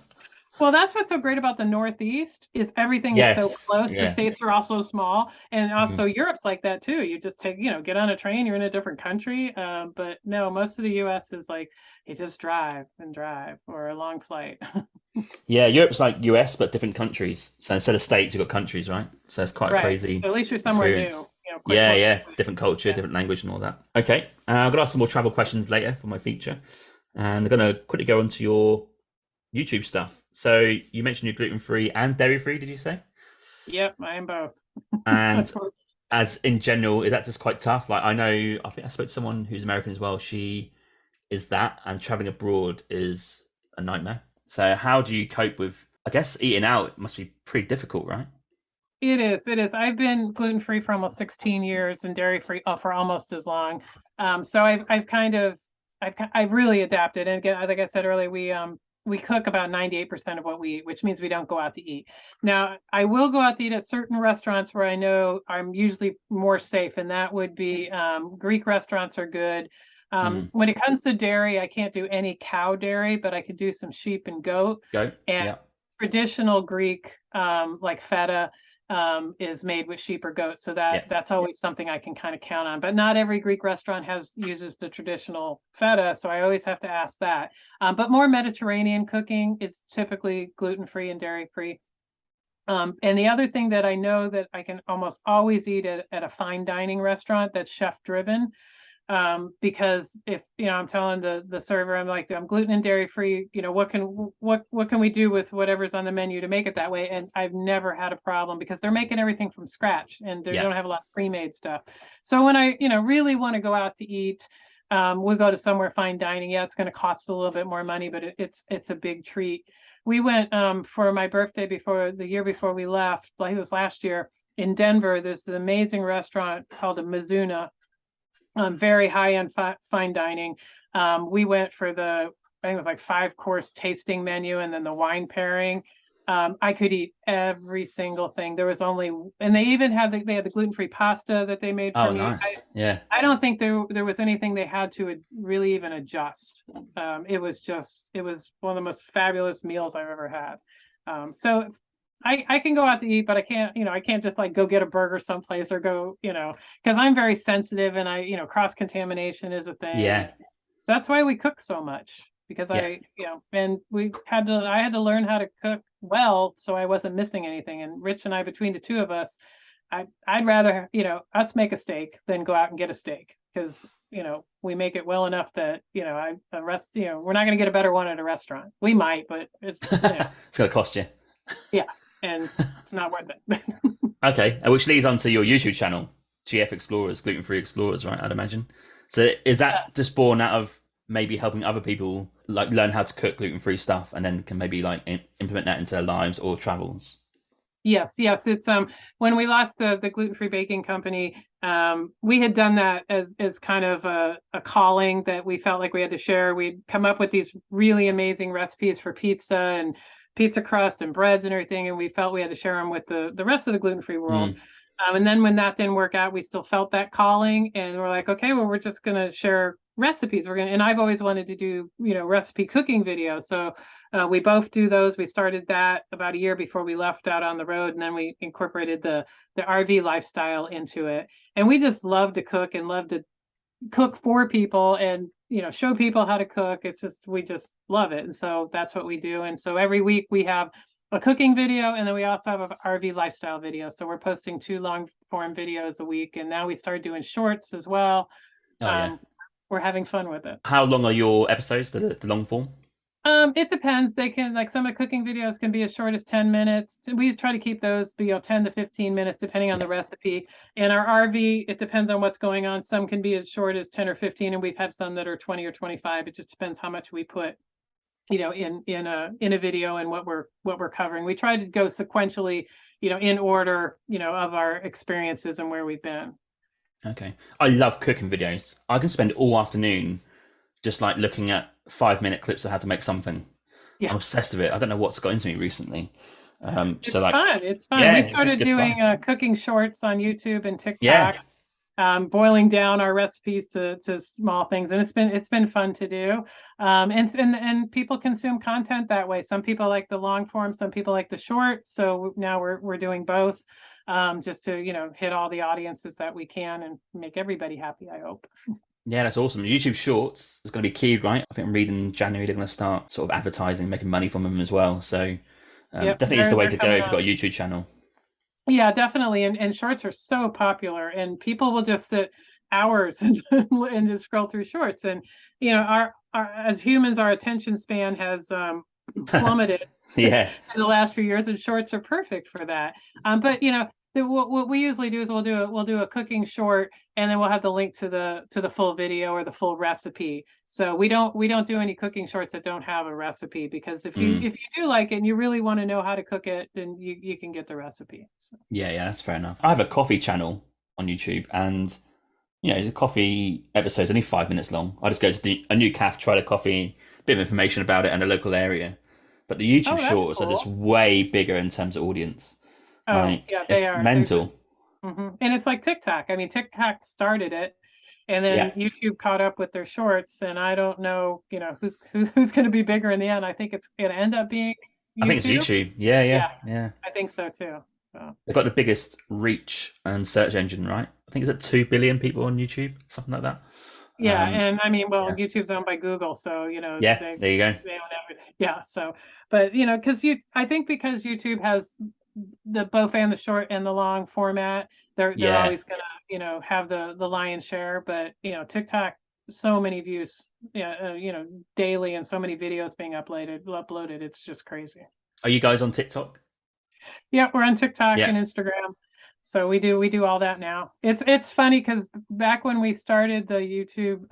Well, that's what's so great about the Northeast is everything is so Yes. close. The Yeah. states are also small, and Mhm. also Europe's like that too. You just take, you know, get on a train, you're in a different country. But no, most of the U.S. is like you just drive and drive or a long flight. Yeah, Europe's like US, but different countries. So instead of states, you've got countries, right? So it's quite a Right. crazy So at least you're somewhere new, experience. you know, quite Yeah, close. yeah. Different culture, Yeah. different language, and all that. Okay. I'm going to ask some more travel questions later for my feature. And I'm going to quickly go into your YouTube stuff. So you mentioned you're gluten free and dairy free, did you say? Yep, I am both. And as in general, is that just quite tough? Like I think I spoke to someone who's American as well. She is that, and traveling abroad is a nightmare. So how do you cope with? I guess eating out must be pretty difficult, right? It is. It is. I've been gluten free for almost 16 years and dairy free for almost as long. So I've kind of I've really adapted. And again, like I said earlier, we cook about 98% of what we eat, which means we don't go out to eat. Now, I will go out to eat at certain restaurants where I know I'm usually more safe, and that would be Greek restaurants are good. Mm. When it comes to dairy, I can't do any cow dairy, but I could do some sheep and goat. Go. And Yeah. traditional Greek, like feta, is made with sheep or goat, so Yeah. that's always something I can kind of count on. But not every Greek restaurant uses the traditional feta, so I always have to ask that. But more Mediterranean cooking is typically gluten free and dairy free. And the other thing that I know that I can almost always eat at a fine dining restaurant that's chef driven, because if you know I'm telling the server I'm like I'm gluten and dairy free, you know, what can we do with whatever's on the menu to make it that way, and I've never had a problem because they're making everything from scratch and they Yeah. don't have a lot of pre-made stuff. So when I, you know, really want to go out to eat, we'll go to somewhere fine dining. Yeah, it's going to cost a little bit more money, but it's a big treat. We went for my birthday the year before we left, like it was last year, in Denver. There's an amazing restaurant called a Mizuna, very high-end fine dining. We went for I think it was like 5-course tasting menu and then the wine pairing. I could eat every single thing. There was only, and they even had they had the gluten-free pasta that they made for Oh, me. nice. Yeah. I don't think there was anything they had to really even adjust. It was one of the most fabulous meals I've ever had. So I can go out to eat, but I can't, I can't just like go get a burger someplace or go, because I'm very sensitive and cross contamination is a thing. And Yeah. so that's why we cook so much because Yeah. and I had to learn how to cook well so I wasn't missing anything. And Rich and I, between the two of us, I'd rather, us make a steak than go out and get a steak because, we make it well enough that, we're not going to get a better one at a restaurant. We might, but it's, It's going to cost you. yeah, and it's not worth it. Okay, which leads on to your YouTube channel, GF Explorers, gluten-free explorers, right? I'd imagine. So is that just born out of maybe helping other people like learn how to cook gluten-free stuff, and then can maybe like implement that into their lives or travels? Yes, yes. It's when we lost the gluten-free baking company, we had done that as kind of a calling that we felt like we had to share. We'd come up with these really amazing recipes for pizza and pizza crust and breads and everything, and we felt we had to share them with the rest of the gluten-free world. Mm. And then when that didn't work out, we still felt that calling, and we're like, okay, well, we're just gonna share recipes. And I've always wanted to do, recipe cooking videos. So we both do those. We started that about a year before we left out on the road, and then we incorporated the RV lifestyle into it. And we just love to cook and love to cook for people and show people how to cook. It's just we just love it, and so that's what we do. And so every week we have a cooking video, and then we also have an RV lifestyle video. So we're posting 2 long form videos a week, and now we started doing shorts as well. Oh yeah. We're having fun with it. How long are your episodes? The long form? It depends. They can, like, some of the cooking videos can be as short as 10 minutes. We try to keep those, 10 to 15 minutes, depending on Yeah. the recipe. And our RV, it depends on what's going on. Some can be as short as 10 or 15, and we've had some that are 20 or 25. It just depends how much we put, in a video and what we're covering. We try to go sequentially, in order, of our experiences and where we've been. Okay. I love cooking videos. I can spend all afternoon just like looking at 5-minute clips of how to make something. Yeah. I'm obsessed with it. I don't know what's got into me recently. It's So like, fun. It's fun. yeah, We it's just started good doing fun. cooking shorts on YouTube and Yeah, TikTok. Boiling down our recipes to small things, and it's been fun to do. And people consume content that way. Some people like the long form, some people like the short. So now we're doing both, just to hit all the audiences that we can and make everybody happy, I hope. yeah, that's awesome. YouTube Shorts is going to be key, right? I think I'm reading January they're going to start sort of advertising, making money from them as well. So Yep, definitely is the way they're to go coming if you've got a on. YouTube channel. Yeah, definitely. And shorts are so popular, and people will just sit hours and just scroll through shorts. And our as humans, our attention span has plummeted in Yeah, the last few years, and shorts are perfect for that. But what we usually do is we'll do a cooking short, and then we'll have the link to the full video or the full recipe. So we don't do any cooking shorts that don't have a recipe, because mm. if you do like it and you really want to know how to cook it, then you can get the recipe. So. Yeah, that's fair enough. I have a coffee channel on YouTube, and the coffee episode's only 5 minutes long. I just go to a new cafe, try the coffee, a bit of information about it and the local area. But the YouTube Oh, that's shorts are just cool. way bigger in terms of audience. Oh, Like yeah, they it's are. They're just, mental. and it's like TikTok. I mean, TikTok started it, and then Yeah, YouTube caught up with their shorts. And I don't know, who's going to be bigger in the end. I think it's going to end up being I think it's YouTube. YouTube. Yeah, yeah, Yeah, yeah. I think so too. So, They've got the biggest reach and search engine, right? I think it's at 2 billion people on YouTube, something like that. yeah, and I mean, well, Yeah, YouTube's owned by Google, so yeah. There you go. they own everything. Yeah, so, but because I think because YouTube has the both and the short and the long format, they're Yeah. always gonna have the lion's share. But TikTok, so many views, yeah, daily, and so many videos being uploaded. It's just crazy. Are you guys on TikTok? Yeah, we're on TikTok Yeah, and Instagram. So we do all that now. It's funny because back when we started the YouTube,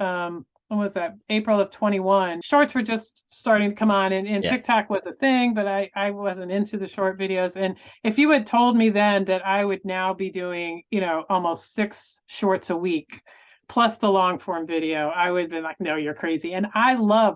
when was that? April of 21. Shorts were just starting to come on, and yeah. TikTok was a thing, but I wasn't into the short videos. And if you had told me then that I would now be doing, almost 6 shorts a week, plus the long form video, I would have been like, no, you're crazy. And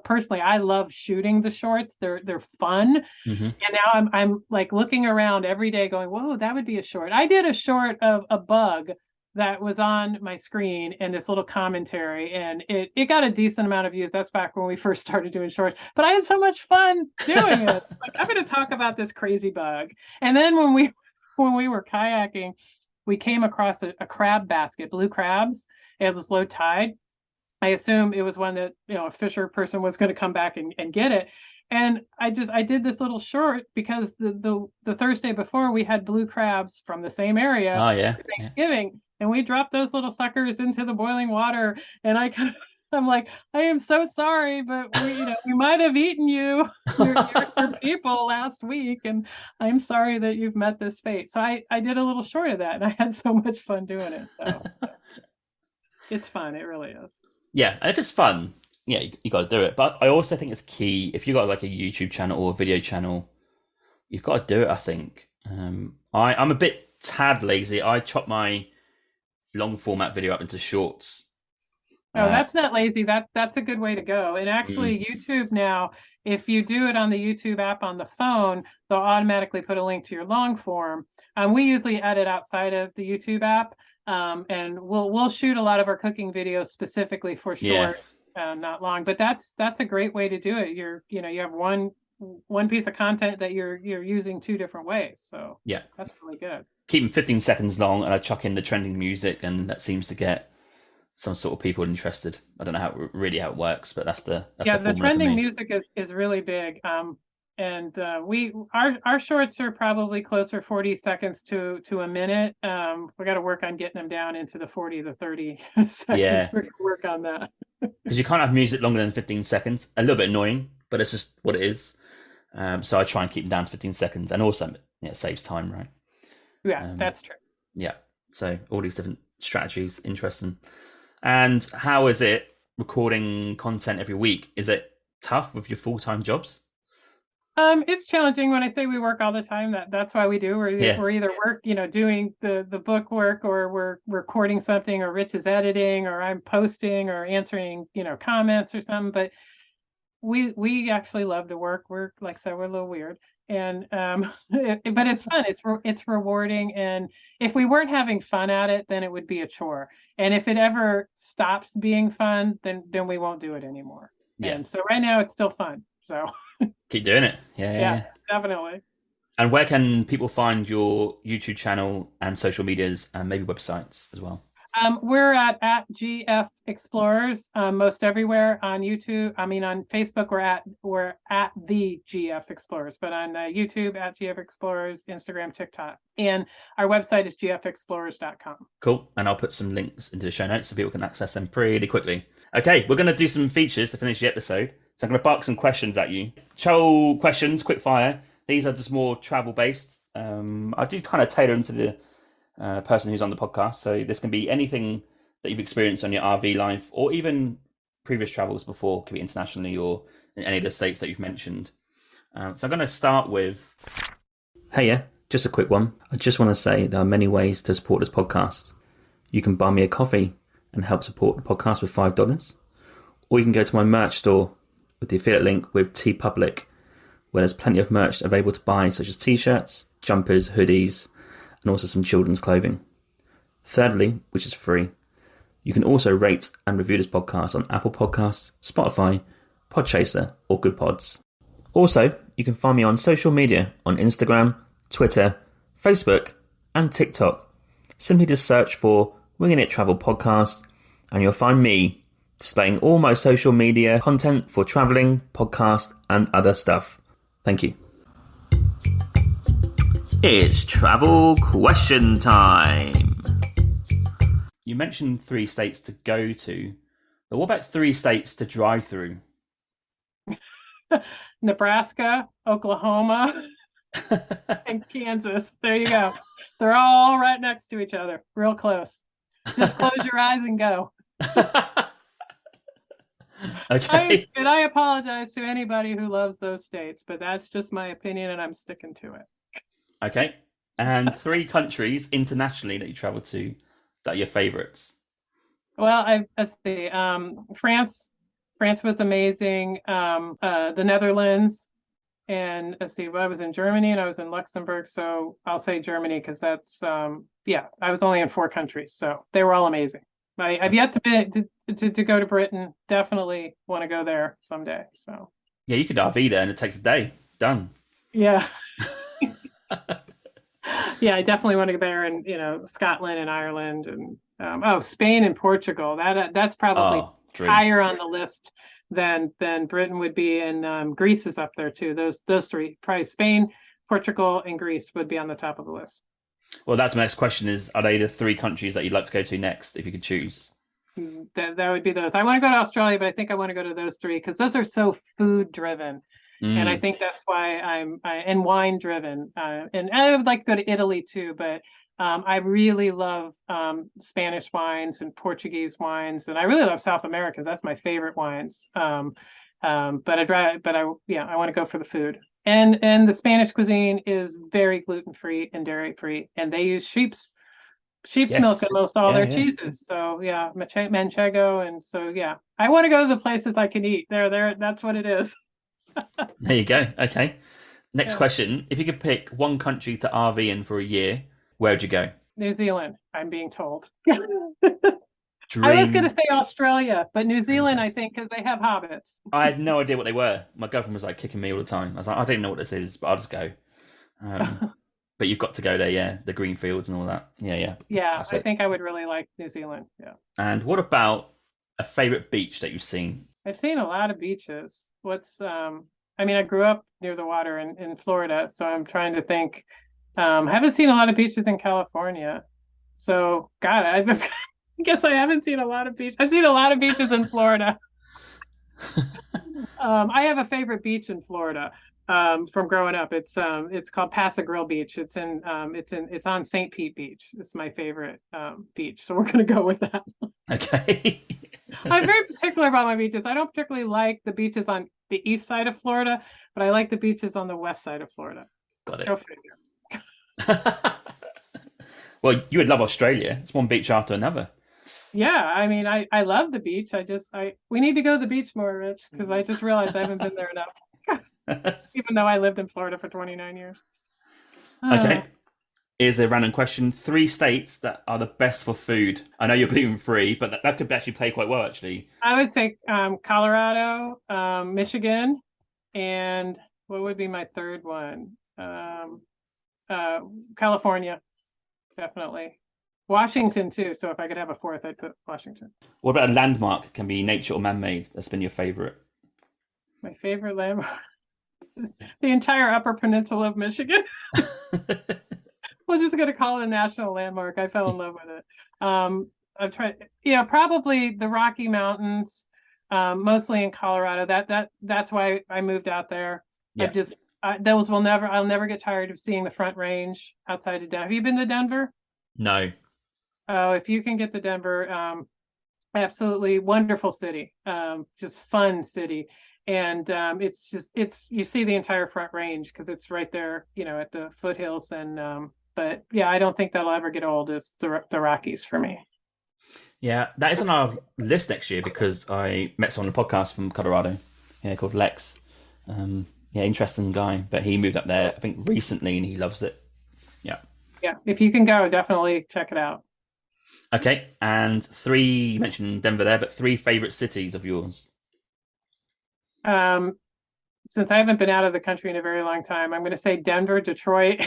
personally, I love shooting the shorts. They're fun. Hmm. And now I'm like looking around every day going, whoa, that would be a short. I did a short of a bug that was on my screen and this little commentary, and it got a decent amount of views. That's back when we first started doing shorts, but I had so much fun doing it. Like, I'm going to talk about this crazy bug. And then when we were kayaking, we came across a crab basket, blue crabs. It was low tide. I assume it was one that, a fisher person was going to come back and get it. And I did this little short because the Thursday before we had blue crabs from the same area Oh yeah, for yeah. Thanksgiving, and we dropped those little suckers into the boiling water. And I'm like, I am so sorry, but we might have eaten you, your people last week, and I'm sorry that you've met this fate. So I did a little short of that, and I had so much fun doing it. So it's fun. It really is. Yeah, and if it's fun, yeah, you got to do it. But I also think it's key if you got like a YouTube channel or a video channel, you've got to do it. I think I'm a bit tad lazy. I chop my long format video up into shorts. Oh, Uh, that's not lazy. That's a good way to go. And mm, actually, YouTube now, if you do it on the YouTube app on the phone, they'll automatically put a link to your long form. We usually edit outside of the YouTube app, and we'll shoot a lot of our cooking videos specifically for yeah, short, not long. But that's a great way to do it. You have one piece of content that you're using two different ways. So yeah. that's really good. Keep them 15 seconds long, and I chuck in the trending music, and that seems to get some sort of people interested. I don't know how it works, but that's the Yeah, the formula for trending me. music is really big. And our shorts are probably closer 40 seconds to a minute. We got to work on getting them down into the 40 to 30 seconds. Yeah, We're gonna work on that. because you can't have music longer than 15 seconds. A little bit annoying, but it's just what it is. So I try and keep them down to 15 seconds, and also it saves time, right? Yeah, Um, that's true. yeah. So all these different strategies, interesting. And how is it recording content every week? Is it tough with your full-time jobs? It's challenging. When I say we work all the time, that's why we do. Yeah, We're either doing the book work, or we're recording something, or Rich is editing, or I'm posting or answering, comments or something. But we actually love to work. We're, like I said, we're a little weird, and but it's fun. It's rewarding. And if we weren't having fun at it, then it would be a chore. And if it ever stops being fun, then we won't do it anymore. yeah. And so right now it's still fun. So Keep doing it. Yeah, yeah, yeah, yeah. definitely. And where can people find your YouTube channel and social medias and maybe websites as well? We're at GF Explorers, most everywhere on YouTube. I mean, on Facebook, we're at the GF Explorers, but on YouTube at GF Explorers, Instagram, TikTok, and our website is gfexplorers.com. Cool. And I'll put some links into the show notes so people can access them pretty quickly. Okay, we're going to do some features to finish the episode. So I'm going to bark some questions at you. Travel questions, quick fire. These are just more travel based. I do kind of tailor them to the person who's on the podcast. So this can be anything that you've experienced on your RV life, or even previous travels before, could be internationally or in any of the states that you've mentioned. So I'm going to start with. Hey, yeah, just a quick one. I just want to say there are many ways to support this podcast. You can buy me a coffee and help support the podcast with $5, or you can go to my merch store with the affiliate link with TeePublic, where there's plenty of merch available to buy, such as t-shirts, jumpers, hoodies, and also some children's clothing. Thirdly, which is free, you can also rate and review this podcast on Apple Podcasts, Spotify, Podchaser, or Good Pods. Also, you can find me on social media on Instagram, Twitter, Facebook, and TikTok. Simply just search for Winging It Travel Podcast, and you'll find me displaying all my social media content for travelling, podcast, and other stuff. Thank you. It's travel question time. You mentioned 3 states to go to, but what about 3 states to drive through? Nebraska, Oklahoma, and Kansas. There you go. They're all right next to each other, real close. Just close your eyes and go. Okay. I apologize to anybody who loves those states, but that's just my opinion, and I'm sticking to it. Okay. And 3 countries internationally that you travel to that are your favourites. Well, let's see. France was amazing. The Netherlands, and let's see. Well, I was in Germany and I was in Luxembourg, so I'll say Germany because that's yeah. I was only in 4 countries, so they were all amazing. I've yet to go to Britain. Definitely want to go there someday. So Yeah, you could RV there and it takes a day. Done. yeah, yeah, I definitely want to go there, and Scotland and Ireland, and oh, Spain and Portugal. That's probably Oh, dream. higher on the list than Britain would be, and Greece is up there too. Those three, probably Spain, Portugal, and Greece would be on the top of the list. Well, that's my next question is, are they the 3 countries that you'd like to go to next if you could choose? That would be those. I want to go to Australia, but I think I want to go to those three because those are so food driven. And I Mm, think that's why and wine driven. And I would like to go to Italy too, but I really love Spanish wines and Portuguese wines, and I really love South Americans. That's my favorite wines. But yeah, I want to go for the food. And the Spanish cuisine is very gluten free and dairy free, and they use sheep's milk in yes. most all Yeah, their yeah. cheeses. So yeah, manchego, and so yeah, I want to go to the places I can eat. There, that's what it is. There you go. Okay. Next Yeah. question. If you could pick one country to RV in for a year, where would you go? New Zealand, I'm being told. I was going to Dream. say Australia, but New Dream Zealand, I place. think, because they have hobbits. I had no idea what they were. My girlfriend was like kicking me all the time. I was like, I don't know what this is, but I'll just go. Um, but you've got to go there, yeah. The green fields and all that. Yeah, yeah. Yeah, I Classic. think I would really like New Zealand. Yeah. And what about a favorite beach that you've seen? I've seen a lot of beaches. I mean, I grew up near the water in Florida, so I'm trying to think. I haven't seen a lot of beaches in California. So, God, I guess I haven't seen a lot of beaches. I've seen a lot of beaches in Florida. I have a favorite beach in Florida from growing up. It's called Grill Beach. It's on St. Pete Beach. It's my favorite beach. So we're gonna go with that. Okay. I'm very particular about my beaches. I don't particularly like the beaches on the east side of Florida, but I like the beaches on the west side of Florida. Got Go it. figure. Well, you would love Australia. It's one beach after another. Yeah, I mean, I love the beach. I we need to go to the beach more, Rich, because I just realized I haven't been there enough, even though I lived in Florida for 29 years. Okay. Uh, Here's a random question. 3 states that are the best for food. I know you're gluten free, but that could actually play quite well, actually. I would say Colorado, Michigan, and what would be my third one? Uh, California, definitely. Washington too. So if I could have a fourth, I'd put Washington. What about a landmark? Can be nature or man made. That's been your favorite. My favorite landmark, the entire Upper Peninsula of Michigan. We're just gonna call it a national landmark. I fell in love with it. I've tried, yeah, probably the Rocky Mountains, mostly in Colorado. That's why I moved out there. I've Yeah. just those will never. I'll never get tired of seeing the Front Range outside of Denver. Have you been to Denver? No. Oh, if you can get to Denver, absolutely wonderful city. Just fun city, and it's you see the entire Front Range because it's right there, at the foothills. And but yeah, I don't think that'll ever get old as the Rockies for me. Yeah, that is on our list next year because I met someone on the podcast from Colorado. Yeah, called Lex. Yeah, interesting guy, but he moved up there I think recently and he loves it. Yeah. Yeah, if you can go, definitely check it out. Okay, and 3. You mentioned Denver there, but 3 favorite cities of yours. Um, since I haven't been out of the country in a very long time, I'm going to say Denver, Detroit,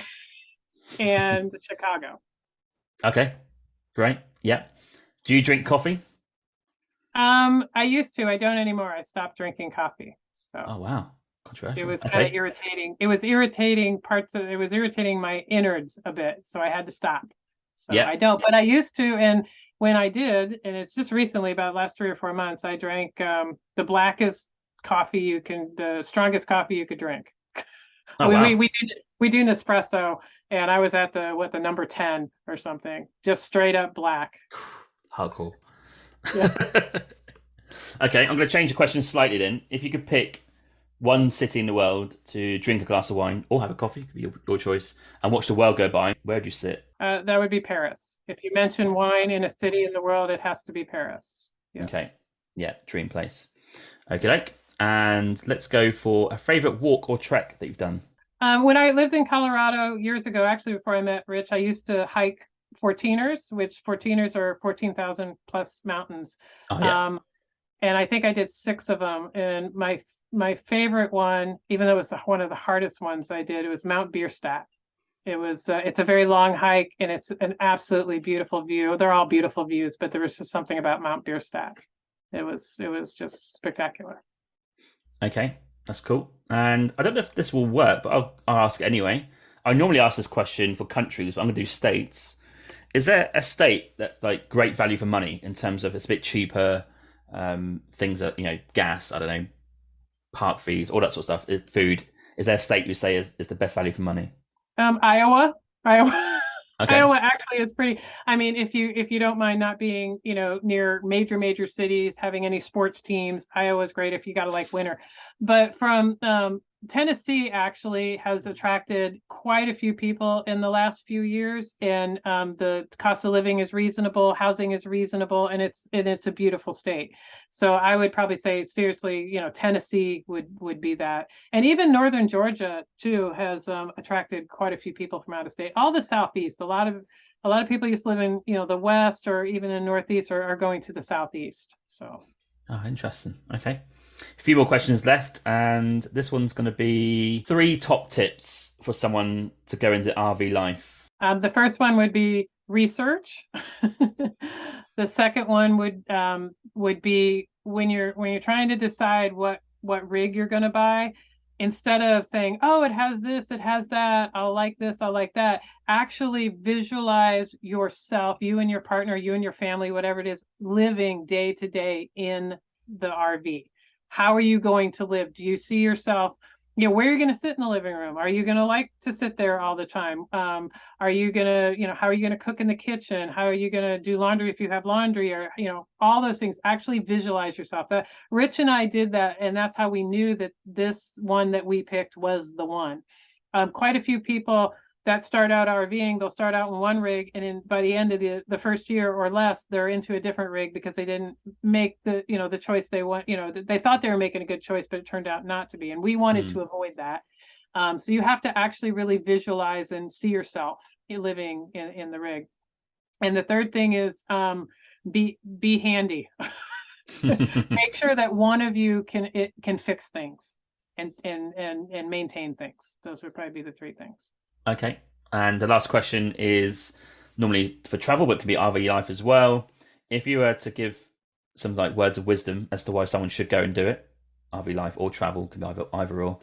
and Chicago. Okay, great. Yeah. Do you drink coffee? I used to. I don't anymore. I stopped drinking coffee. So Oh wow, it controversial. was kind of Okay. irritating. It was irritating it was irritating my innards a bit. So I had to stop. So Yeah. I don't, but I used to. And when I did, and it's just recently, about the last 3 or 4 months, I drank the strongest coffee you could drink. Oh We wow. we we we do Nespresso, and I was at the number 10 or something, just straight up black. Hardcore. Yeah. Okay, I'm going to change the question slightly then. If you could pick one city in the world to drink a glass of wine or have a coffee, could be your choice, and watch the world go by, where would you sit? That would be Paris. If you mention wine in a city in the world, it has to be Paris. Okay. Yes. Yeah, dream place. Okay, doke. And let's go for a favorite walk or trek that you've done. When I lived in Colorado years ago, actually before I met Rich, I used to hike 14ers, which 14ers are 14,000 plus mountains. Oh yeah. Um, and I think I did six of them. And my favorite one, even though it was one of the hardest ones I did, it was Mount Bierstadt. It's a very long hike and it's an absolutely beautiful view. They're all beautiful views, but there was just something about Mount Bierstadt. It was just spectacular. Okay, that's cool. And I don't know if this will work, but I'll ask anyway. I normally ask this question for countries, but I'm going to do states. Is there a state that's like great value for money in terms of it's a bit cheaper, things that, gas, I don't know, park fees, all that sort of stuff, food. Is there a state you say is the best value for money? Iowa, Iowa, Okay. Iowa actually is pretty. I mean, if you don't mind not being, near major cities, having any sports teams, Iowa is great if you got to like winter. But from Tennessee actually has attracted quite a few people in the last few years, and the cost of living is reasonable, housing is reasonable, and it's a beautiful state. So I would probably say seriously, Tennessee would be that. And even northern Georgia too has attracted quite a few people from out of state. All the southeast, a lot of people used to live in the west or even in northeast are going to the southeast. So Oh, interesting. Okay. A few more questions left, and this one's going to be three top tips for someone to go into RV life. the first one would be research. The second one would be when you're trying to decide what rig you're going to buy, instead of saying, "Oh, it has this, it has that. I'll like this, I'll like that." Actually visualize yourself, you and your partner, you and your family, whatever it is, living day to day in the RV. How are you going to live? Do you see yourself? Where are you going to sit in the living room? Are you going to like to sit there all the time? Are you gonna, how are you gonna cook in the kitchen? How are you gonna do laundry if you have laundry? Or, all those things. Actually visualize yourself. That Rich and I did that, and that's how we knew that this one that we picked was the one. Quite a few people that start out RVing, they'll start out in one rig, and by the end of the first year or less, they're into a different rig because they didn't make the choice they want. They thought they were making a good choice, but it turned out not to be. And we wanted Hmm. to avoid that. So you have to actually really visualize and see yourself living in the rig. And the third thing is be handy. Make sure that one of you can fix things and maintain things. Those would probably be the three things. Okay. And the last question is normally for travel, but it can be RV life as well. If you were to give some like words of wisdom as to why someone should go and do it, RV life or travel, can be either or,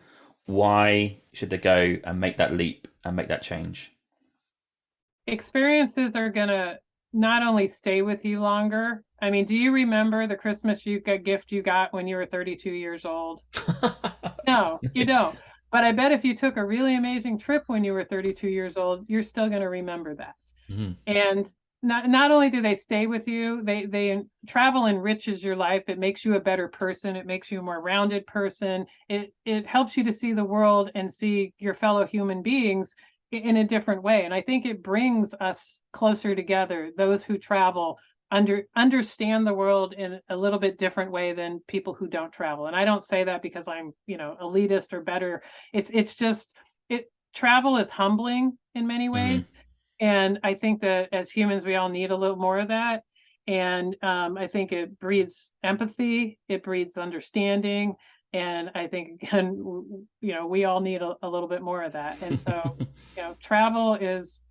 why should they go and make that leap and make that change? Experiences are gonna not only stay with you longer. I mean, do you remember the Christmas gift you got when you were 32 years old? No, you don't. But I bet if you took a really amazing trip when you were 32 years old, you're still going to remember that. Mm, And not only do they stay with you, they travel enriches your life. It makes you a better person. It makes you a more rounded person. It helps you to see the world and see your fellow human beings in a different way. And I think it brings us closer together. Those who travel understand the world in a little bit different way than people who don't travel. And I don't say that because I'm, elitist or better. It's just it travel is humbling in many mm, ways. And I think that as humans, we all need a little more of that. And I think it breeds empathy, it breeds understanding. And I think, again, we all need a little bit more of that. And so, travel is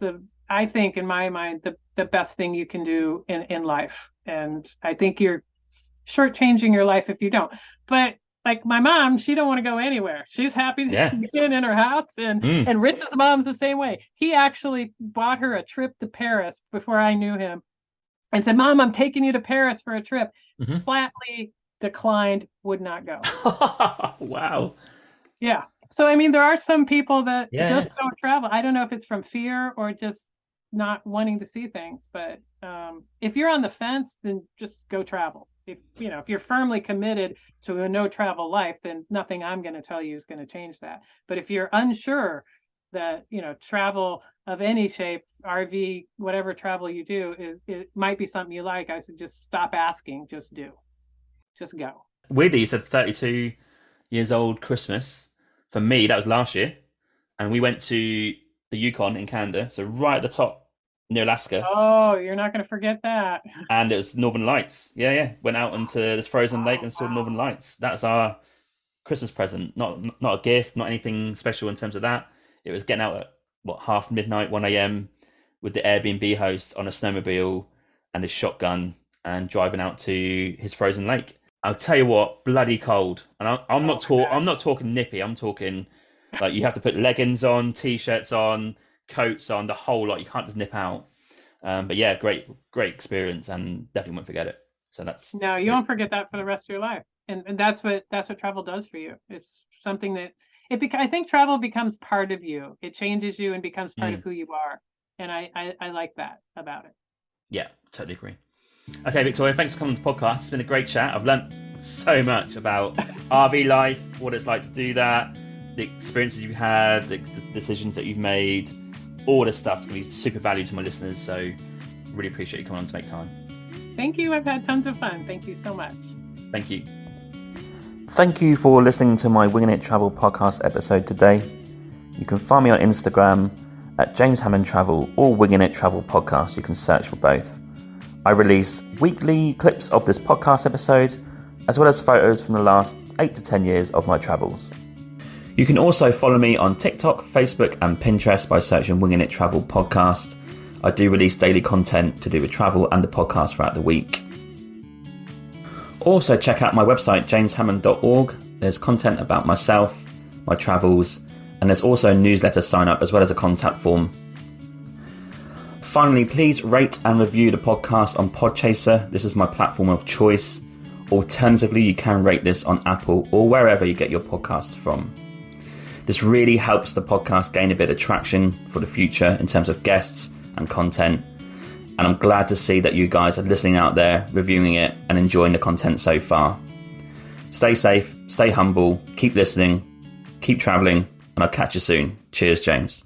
I think in my mind, the best thing you can do in life. And I think you're shortchanging your life if you don't. But like my mom, she don't want to go anywhere. She's happy yeah. being in her house, and Mm, and Rich's mom's the same way. He actually bought her a trip to Paris before I knew him, and said, "Mom, I'm taking you to Paris for a trip." mhm. Flatly declined, would not go. Wow. Yeah. So I mean, there are some people that Yeah. just don't travel. I don't know if it's from fear or just not wanting to see things, but if you're on the fence, then just go travel. if you're firmly committed to a no travel life, then nothing I'm going to tell you is going to change that. But if you're unsure that, travel of any shape, RV, whatever travel you do, it might be something you like, I said, just stop asking, just go. Weirdly, you said 32 years old Christmas. For me, that was last year. And we went to the Yukon in Canada, so right at the top near Alaska. Oh, you're not going to forget that. And it was Northern Lights. Yeah, yeah. Went out into this frozen lake and saw Northern Lights. That's our Christmas present. Not a gift, not anything special in terms of that. It was getting out at half midnight, 1 a.m. with the Airbnb host on a snowmobile and his shotgun and driving out to his frozen lake. I'll tell you what, bloody cold. And I'm not talking nippy. I'm talking like you have to put leggings on, t-shirts on, coats on, the whole lot. You can't just nip out. But yeah, great experience, and definitely won't forget it. So no, you won't forget that for the rest of your life. And that's what travel does for you. It's something that I think travel becomes part of you. It changes you and becomes part of who you are. And I like that about it. Yeah, totally agree. Okay, Victoria, thanks for coming on the podcast. It's been a great chat. I've learnt so much about RV life, what it's like to do that, the experiences you've had, the decisions that you've made, all this stuff is going to be super valuable to my listeners. So really appreciate you coming on to make time. Thank you. I've had tons of fun. Thank you so much. Thank you. Thank you for listening to my Winging It Travel podcast episode today. You can find me on Instagram at James Hammond Travel or Winging It Travel Podcast. You can search for both. I release weekly clips of this podcast episode, as well as photos from the last 8 to 10 years of my travels. You can also follow me on TikTok, Facebook and Pinterest by searching Winging It Travel Podcast. I do release daily content to do with travel and the podcast throughout the week. Also check out my website, jameshammond.org. There's content about myself, my travels, and there's also a newsletter sign up as well as a contact form. Finally, please rate and review the podcast on Podchaser. This is my platform of choice. Alternatively, you can rate this on Apple or wherever you get your podcasts from. This really helps the podcast gain a bit of traction for the future in terms of guests and content. And I'm glad to see that you guys are listening out there, reviewing it and enjoying the content so far. Stay safe, stay humble, keep listening, keep traveling, and I'll catch you soon. Cheers, James.